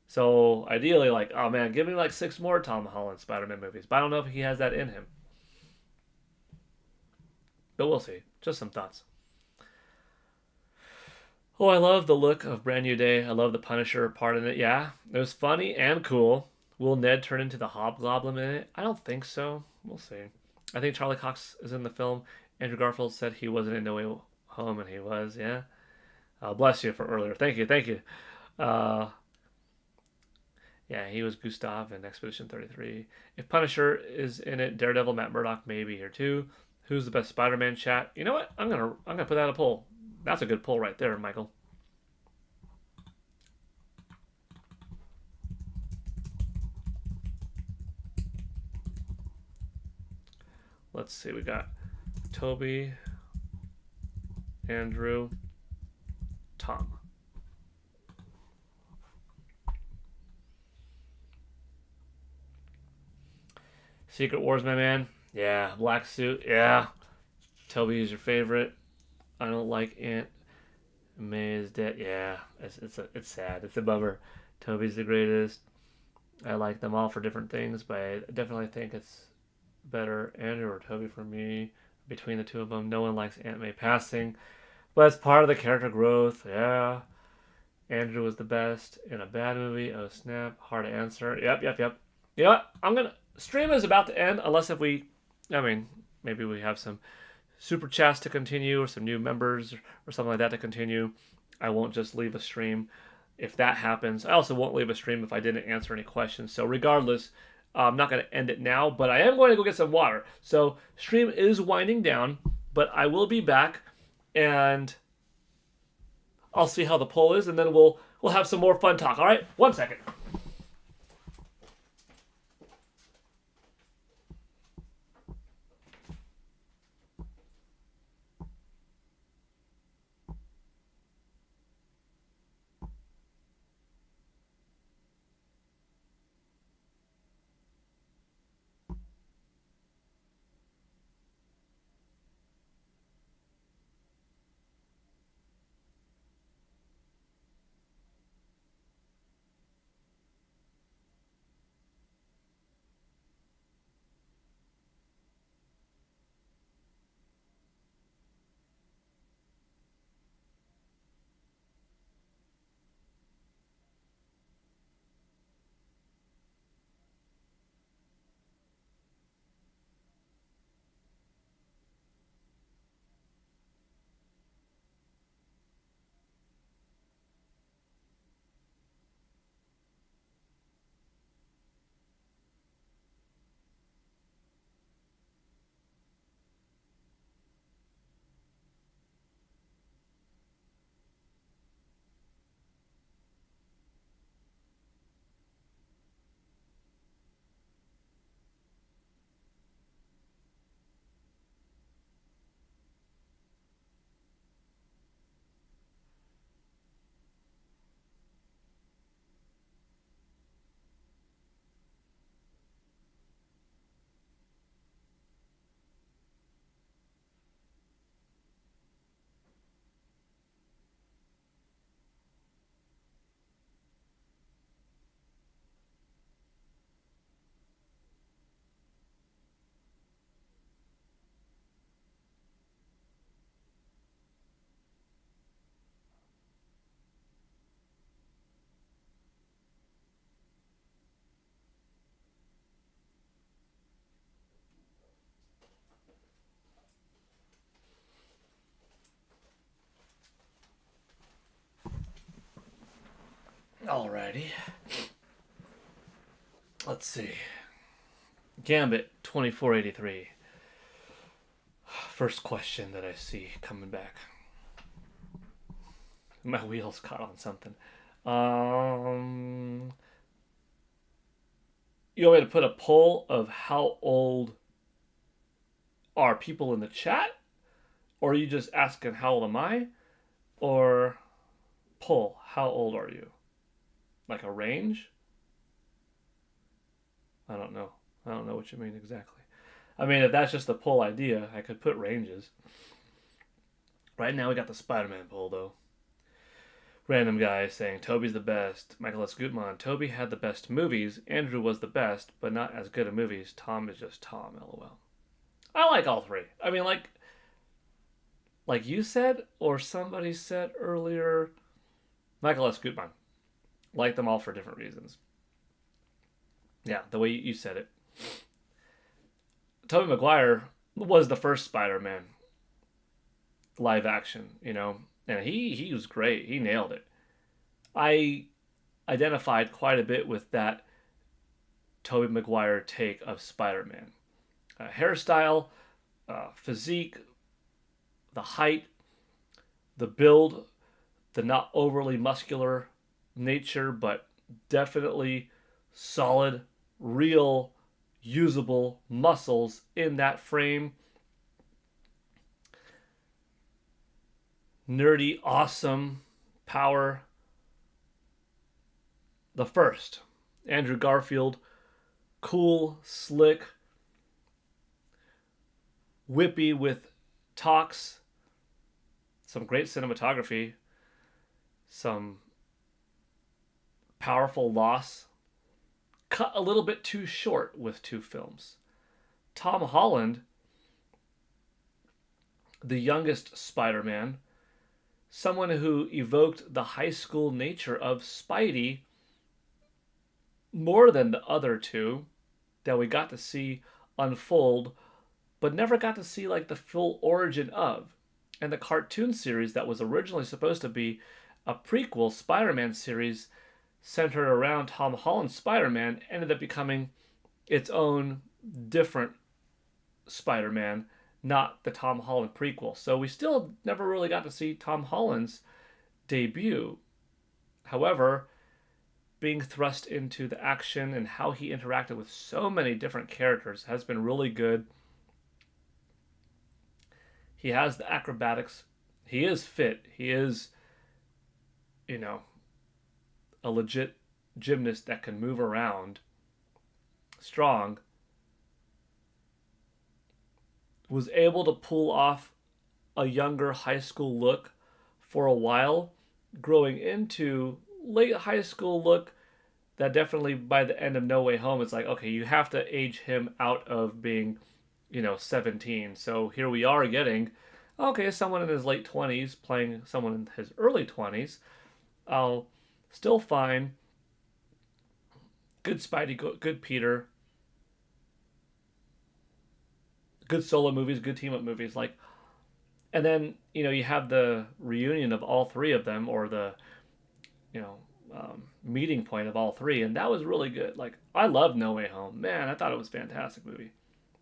So ideally, like, oh man, give me like 6 more Tom Holland Spider-Man movies, but I don't know if he has that in him. But we'll see. Just some thoughts. Oh, I love the look of Brand New Day. I love the Punisher part in it. Yeah, it was funny and cool. Will Ned turn into the Hobgoblin in it? I don't think so. We'll see. I think Charlie Cox is in the film. Andrew Garfield said he wasn't in No Way Home, and he was. Yeah. Bless you for earlier. Thank you. Yeah, he was Gustav in Expedition 33. If Punisher is in it, Daredevil, Matt Murdock may be here too. Who's the best Spider-Man chat? You know what? I'm gonna put that a poll. That's a good poll right there, Michael. Let's see. We got Toby, Andrew, Tom. Secret Wars, my man. Yeah, black suit. Yeah. Toby is your favorite. I don't like Aunt May is dead. Yeah, it's sad. It's a bummer. Toby's the greatest. I like them all for different things, but I definitely think it's better Andrew or Toby for me. Between the two of them, no one likes Aunt May passing, but it's part of the character growth. Yeah, Andrew was the best in a bad movie. Oh snap! Hard to answer. Yep. You know what? I'm gonna stream is about to end unless if we, I mean, maybe we have some super chats to continue or some new members or something like that to continue. I won't just leave a stream if that happens. I also won't leave a stream if I didn't answer any questions. So regardless, I'm not going to end it now, but I am going to go get some water. So stream is winding down, but I will be back and I'll see how the poll is, and then we'll have some more fun talk. All right, 1 second. Alrighty. Let's see. Gambit 2483. First question that I see coming back. My wheels caught on something. You want me to put a poll of how old are people in the chat? Or are you just asking how old am I? Or poll, how old are you? Like a range? I don't know. I don't know what you mean exactly. I mean, if that's just the poll idea, I could put ranges. Right now we got the Spider-Man poll, though. Random guy saying Toby's the best. Michael S. Gutman. Toby had the best movies. Andrew was the best, but not as good at movies. Tom is just Tom, lol. I like all three. I mean, like you said, or somebody said earlier, Michael S. Gutman. Like them all for different reasons. Yeah, the way you said it. Tobey Maguire was the first Spider-Man live action, and he was great. He nailed it. I identified quite a bit with that Tobey Maguire take of Spider-Man. Hairstyle, physique, the height, the build, the not overly muscular nature, but definitely solid, real, usable muscles in that frame. Nerdy, awesome power. The first, Andrew Garfield, cool, slick, whippy with talks, some great cinematography, some powerful loss, cut a little bit too short with 2 films. Tom Holland, the youngest Spider-Man, someone who evoked the high school nature of Spidey more than the other 2 that we got to see unfold, but never got to see like the full origin of. And the cartoon series that was originally supposed to be a prequel Spider-Man series centered around Tom Holland's Spider-Man ended up becoming its own different Spider-Man, not the Tom Holland prequel. So we still never really got to see Tom Holland's debut. However, being thrust into the action and how he interacted with so many different characters has been really good. He has the acrobatics. He is fit. He is, a legit gymnast that can move around. Strong. Was able to pull off a younger high school look for a while, growing into late high school look that definitely by the end of No Way Home, it's like, okay, you have to age him out of being, 17. So here we are getting, okay, someone in his late 20s playing someone in his early 20s. I'll still fine. Good Spidey, good Peter. Good solo movies, good team up movies. Like, and then, you have the reunion of all 3 of them, or the, meeting point of all 3, and that was really good. Like, I love No Way Home. Man, I thought it was a fantastic movie.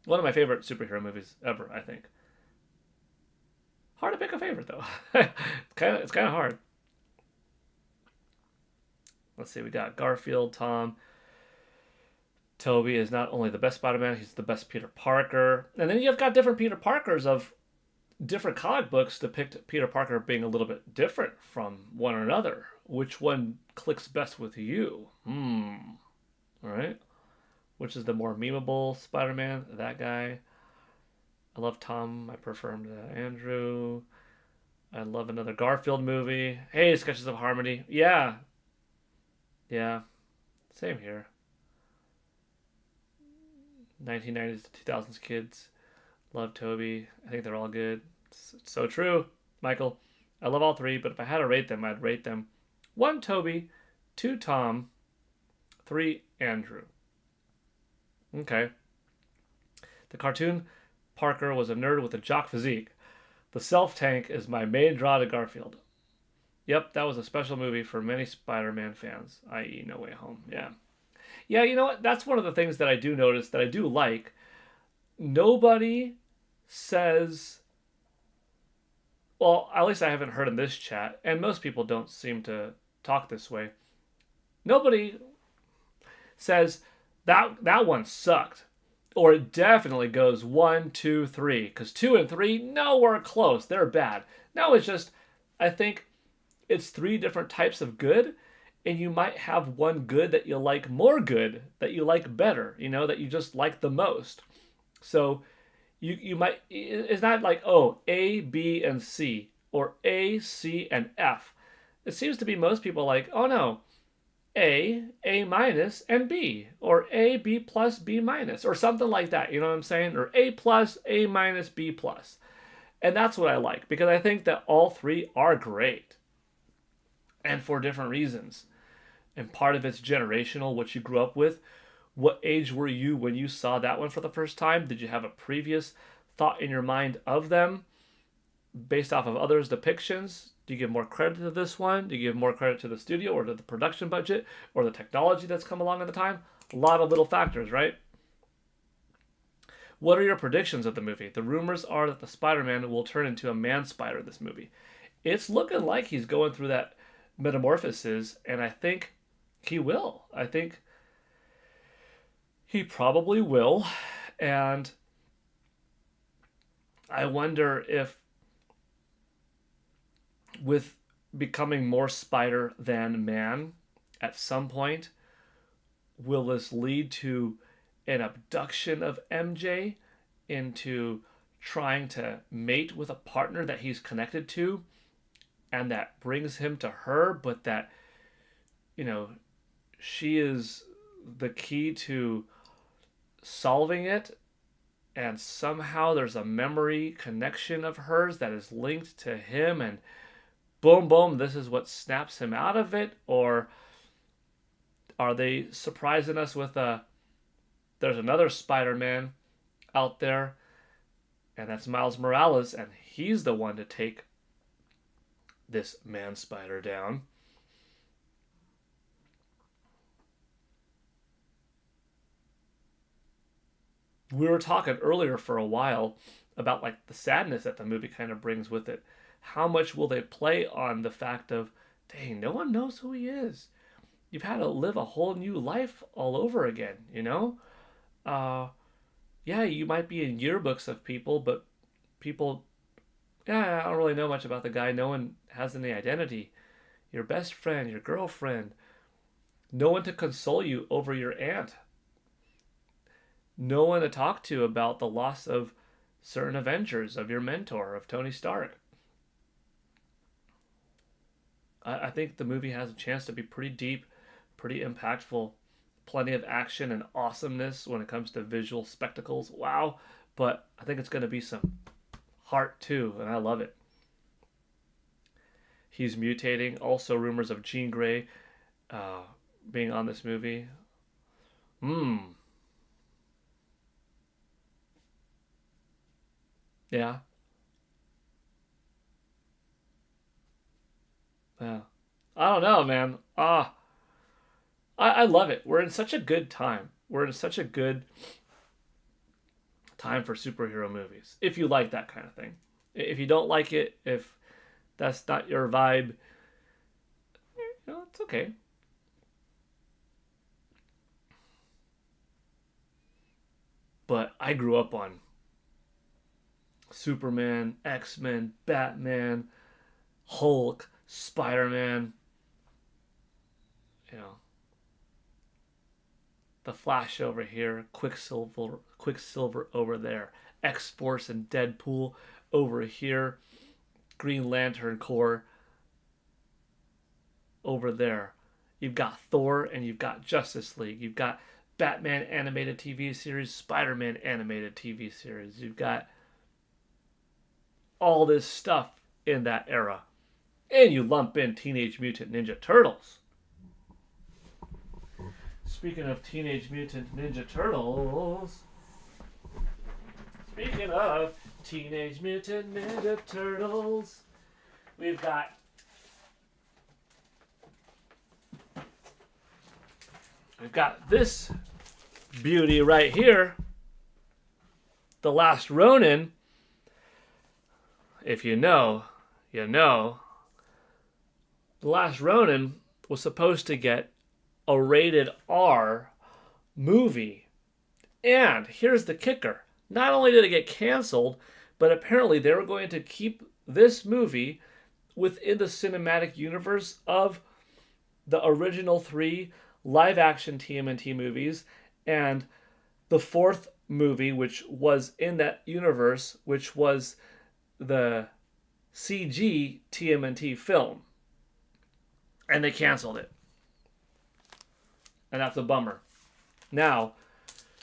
One of my favorite superhero movies ever, I think. Hard to pick a favorite though. It's kind of hard. Let's see, we got Garfield, Tom. Toby is not only the best Spider-Man, he's the best Peter Parker. And then you've got different Peter Parkers of different comic books depict Peter Parker being a little bit different from one another. Which one clicks best with you? All right. Which is the more memeable Spider-Man? That guy. I love Tom. I prefer him to Andrew. I love another Garfield movie. Hey, Sketches of Harmony. Yeah. Yeah. Same here. 1990s to 2000s kids. Love Toby. I think they're all good. It's so true, Michael. I love all 3, but if I had to rate them, I'd rate them 1 Toby, 2 Tom, 3 Andrew. Okay. The cartoon Parker was a nerd with a jock physique. The self-tank is my main draw to Garfield. Yep, that was a special movie for many Spider-Man fans, i.e. No Way Home. Yeah. Yeah, you know what? That's one of the things that I do notice that I do like. Nobody says, well, at least I haven't heard in this chat, and most people don't seem to talk this way. Nobody says that one sucked, or it definitely goes 1, 2, 3, because 2 and 3 nowhere close. They're bad. No, it's just, I think it's 3 different types of good, and you might have one good that you like more good, that you like better, that you just like the most. So you might, it's not like, oh, A, B, and C, or A, C, and F. It seems to be most people like, oh no, A minus, and B, or A, B plus, B minus, or something like that. You know what I'm saying? Or A plus, A minus, B plus. And that's what I like, because I think that all 3 are great, and for different reasons. And part of it's generational, what you grew up with. What age were you when you saw that one for the first time? Did you have a previous thought in your mind of them based off of others' depictions? Do you give more credit to this one? Do you give more credit to the studio or to the production budget or the technology that's come along at the time? A lot of little factors, right? What are your predictions of the movie? The rumors are that the Spider-Man will turn into a man-spider in this movie. It's looking like he's going through that metamorphosis, and I think he will. I think he probably will, and I wonder if with becoming more spider than man at some point, will this lead to an abduction of MJ into trying to mate with a partner that he's connected to, and that brings him to her, but that, she is the key to solving it, and somehow there's a memory connection of hers that is linked to him, and boom, boom, this is what snaps him out of it? Or are they surprising us with there's another Spider-Man out there, and that's Miles Morales, and he's the one to take this man spider down? We were talking earlier for a while about like the sadness that the movie kind of brings with it. How much will they play on the fact of, dang, no one knows who he is? You've had to live a whole new life all over again, you know? Uh, yeah, you might be in yearbooks of people, but people, yeah, I don't really know much about the guy. No one has any identity. Your best friend, your girlfriend, no one to console you over your aunt, no one to talk to about the loss of certain Avengers, of your mentor, of Tony Stark. I think the movie has a chance to be pretty deep, pretty impactful, plenty of action and awesomeness when it comes to visual spectacles. Wow. But I think it's going to be some heart too, and I love it. He's mutating. Also, rumors of Jean Grey uh, being on this movie. Hmm. Yeah. Yeah. I don't know, man. I love it. We're in such a good time. We're in such a good time for superhero movies. If you like that kind of thing. If you don't like it, if that's not your vibe, it's okay. But I grew up on Superman, X-Men, Batman, Hulk, Spider-Man, you know, the Flash over here, Quicksilver over there, X-Force and Deadpool over here, Green Lantern Corps over there. You've got Thor and you've got Justice League. You've got Batman animated TV series, Spider-Man animated TV series. You've got all this stuff in that era. And you lump in Teenage Mutant Ninja Turtles. Speaking of Teenage Mutant Ninja Turtles, we've got this beauty right here, The Last Ronin. If you know, you know. The Last Ronin was supposed to get a rated R movie. And here's the kicker. Not only did it get canceled, but apparently they were going to keep this movie within the cinematic universe of the original 3 live action TMNT movies and the 4th movie, which was in that universe, which was the CG TMNT film. And they canceled it. And that's a bummer. Now,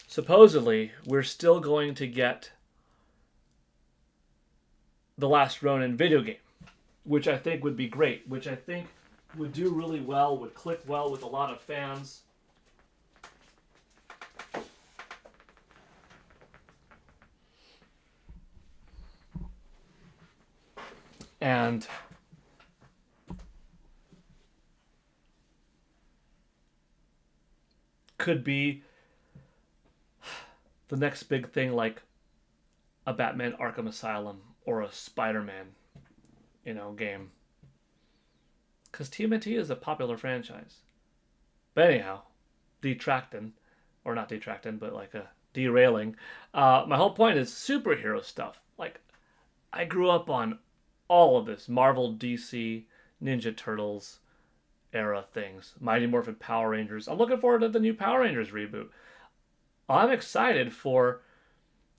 supposedly, we're still going to get the Last Ronin video game, which I think would be great, which I think would do really well, would click well with a lot of fans. And could be the next big thing, like a Batman Arkham Asylum or a Spider-Man, game. Because TMNT is a popular franchise. But anyhow, detracting, or not detracting, but like a derailing. My whole point is superhero stuff. Like, I grew up on all of this Marvel, DC, Ninja Turtles era things. Mighty Morphin Power Rangers. I'm looking forward to the new Power Rangers reboot. I'm excited for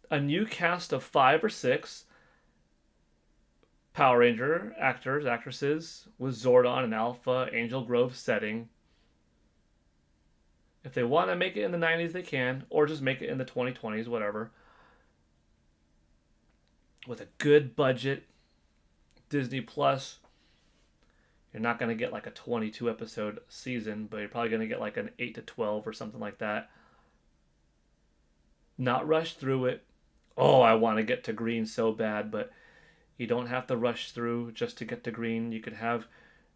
a new cast of 5 or 6 Power Ranger actors, actresses with Zordon and Alpha, Angel Grove setting. If they want to make it in the 90s, they can, or just make it in the 2020s, whatever. With a good budget, Disney Plus, you're not going to get like a 22 episode season, but you're probably going to get like an 8 to 12 or something like that. Not rush through it. Oh, I want to get to Green so bad, but you don't have to rush through just to get to Green. You could have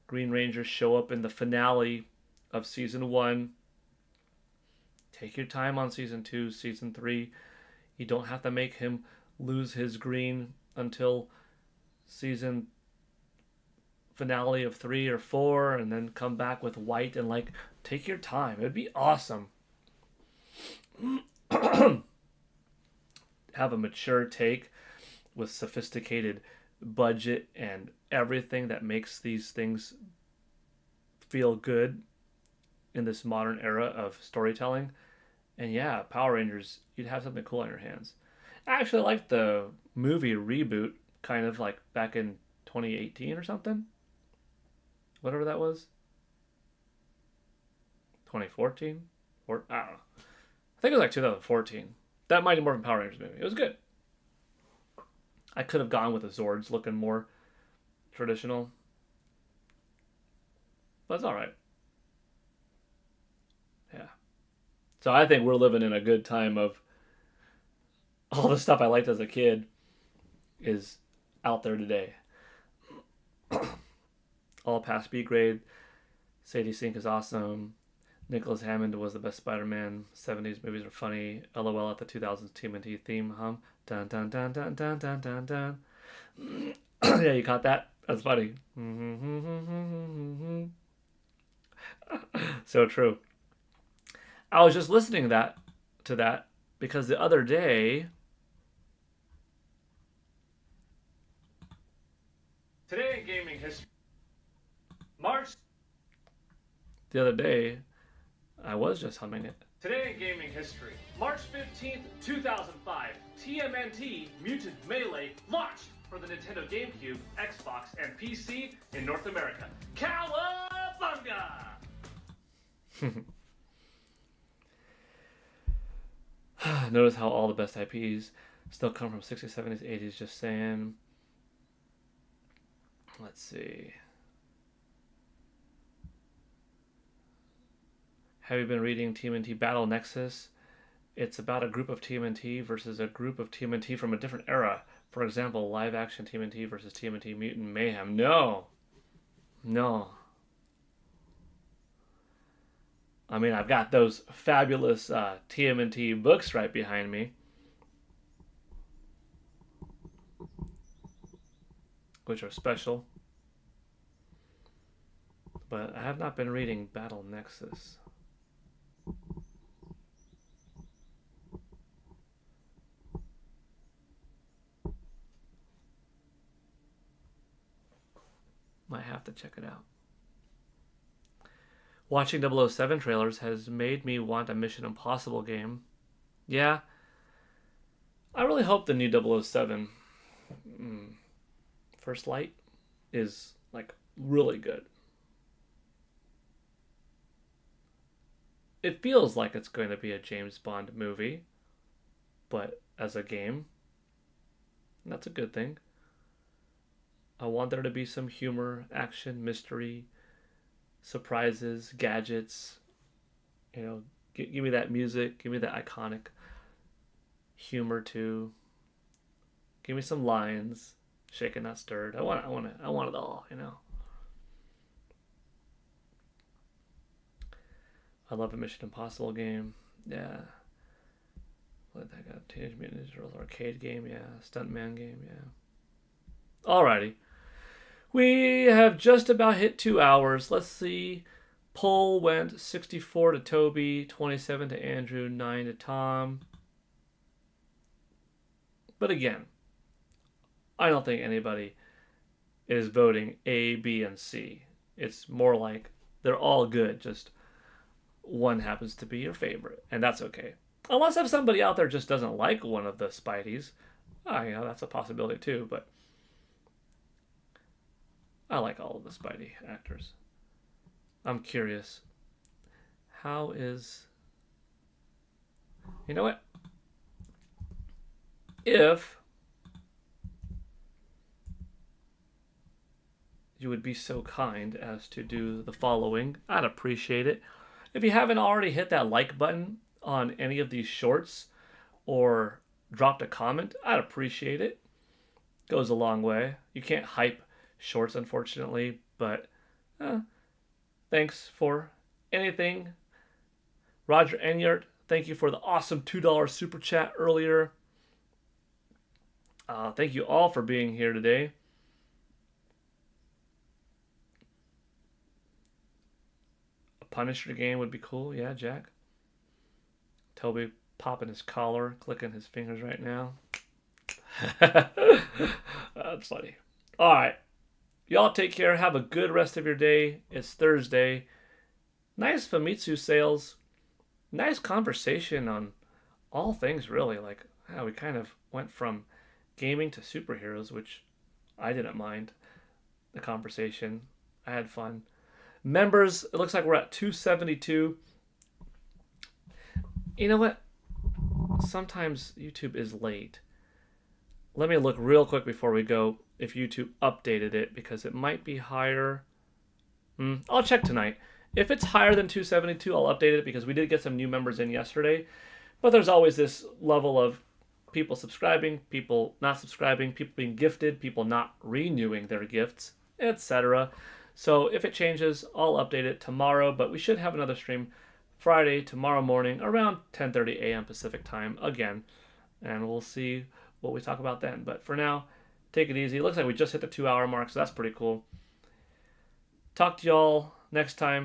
Green Ranger show up in the finale of season 1. Take your time on season 2, season 3. You don't have to make him lose his green until season finale of 3 or 4 and then come back with white, and like, take your time. It'd be awesome. Have a mature take with sophisticated budget and everything that makes these things feel good in this modern era of storytelling. And yeah, Power Rangers, you'd have something cool on your hands. I actually liked the movie reboot, kind of like back in 2018 or something. Whatever that was. 2014? Or, I don't know. I think it was like 2014. That Mighty Morphin Power Rangers movie. It was good. I could have gone with the Zords looking more traditional. But it's alright. Yeah. So I think we're living in a good time of all the stuff I liked as a kid is out there today. All past B grade. Sadie Sink is awesome. Nicholas Hammond was the best Spider-Man. 70s movies are funny. LOL at the 2000s TMNT theme hum. Dun dun dun dun dun dun dun dun. Yeah, you caught that? That's funny. So true. I was just listening to that because the other day. Today in gaming history. The other day, I was just humming it. Today in gaming history, March 15th, 2005, TMNT Mutant Melee launched for the Nintendo GameCube, Xbox, and PC in North America. Cowabunga! Notice how all the best IPs still come from 60s, 70s, 80s, just saying. Let's see. Have you been reading TMNT Battle Nexus? It's about a group of TMNT versus a group of TMNT from a different era. For example, live action TMNT versus TMNT Mutant Mayhem. No. I mean, I've got those fabulous TMNT books right behind me. Which are special. But I have not been reading Battle Nexus. Might have to check it out. Watching 007 trailers has made me want a Mission Impossible game. Yeah. I really hope the new 007 First Light is like really good. It feels like it's going to be a James Bond movie, but as a game, that's a good thing. I want there to be some humor, action, mystery, surprises, gadgets. You know, give me that music, give me that iconic humor too. Give me some lines, shaken not stirred. I want it all. You know. I love a Mission Impossible game. Yeah. What the heck? Teenage Mutant Ninja Turtles arcade game. Yeah. Stuntman game. Yeah. Alrighty. We have just about hit 2 hours. Let's see. Poll went 64 to Toby, 27 to Andrew, 9 to Tom. But again, I don't think anybody is voting A, B, and C. It's more like they're all good. Just one happens to be your favorite, and that's okay. Unless if somebody out there just doesn't like one of the Spideys, that's a possibility too. But I like all of the Spidey actors. I'm curious. How is You know what? If you would be so kind as to do the following, I'd appreciate it. If you haven't already hit that like button on any of these shorts or dropped a comment, I'd appreciate it. Goes a long way. You can't hype shorts, unfortunately, but thanks for anything. Roger Enyart, thank you for the awesome $2 super chat earlier. Thank you all for being here today. A Punisher game would be cool. Yeah, Jack. Toby popping his collar, clicking his fingers right now. That's funny. All right. Y'all take care. Have a good rest of your day. It's Thursday. Nice Famitsu Sales. Nice conversation on all things, really. Like, how we kind of went from gaming to superheroes, which I didn't mind the conversation. I had fun. Members, it looks like we're at 272. You know what? Sometimes YouTube is late. Let me look real quick before we go if YouTube updated it, because it might be higher. I'll check tonight. If it's higher than 272, I'll update it, because we did get some new members in yesterday. But there's always this level of people subscribing, people not subscribing, people being gifted, people not renewing their gifts, etc. So if it changes, I'll update it tomorrow, but we should have another stream Friday, tomorrow morning, around 10:30 a.m. Pacific time again. And we'll see what we talk about then. But for now, take it easy. It looks like we just hit the 2-hour mark, so that's pretty cool. Talk to y'all next time.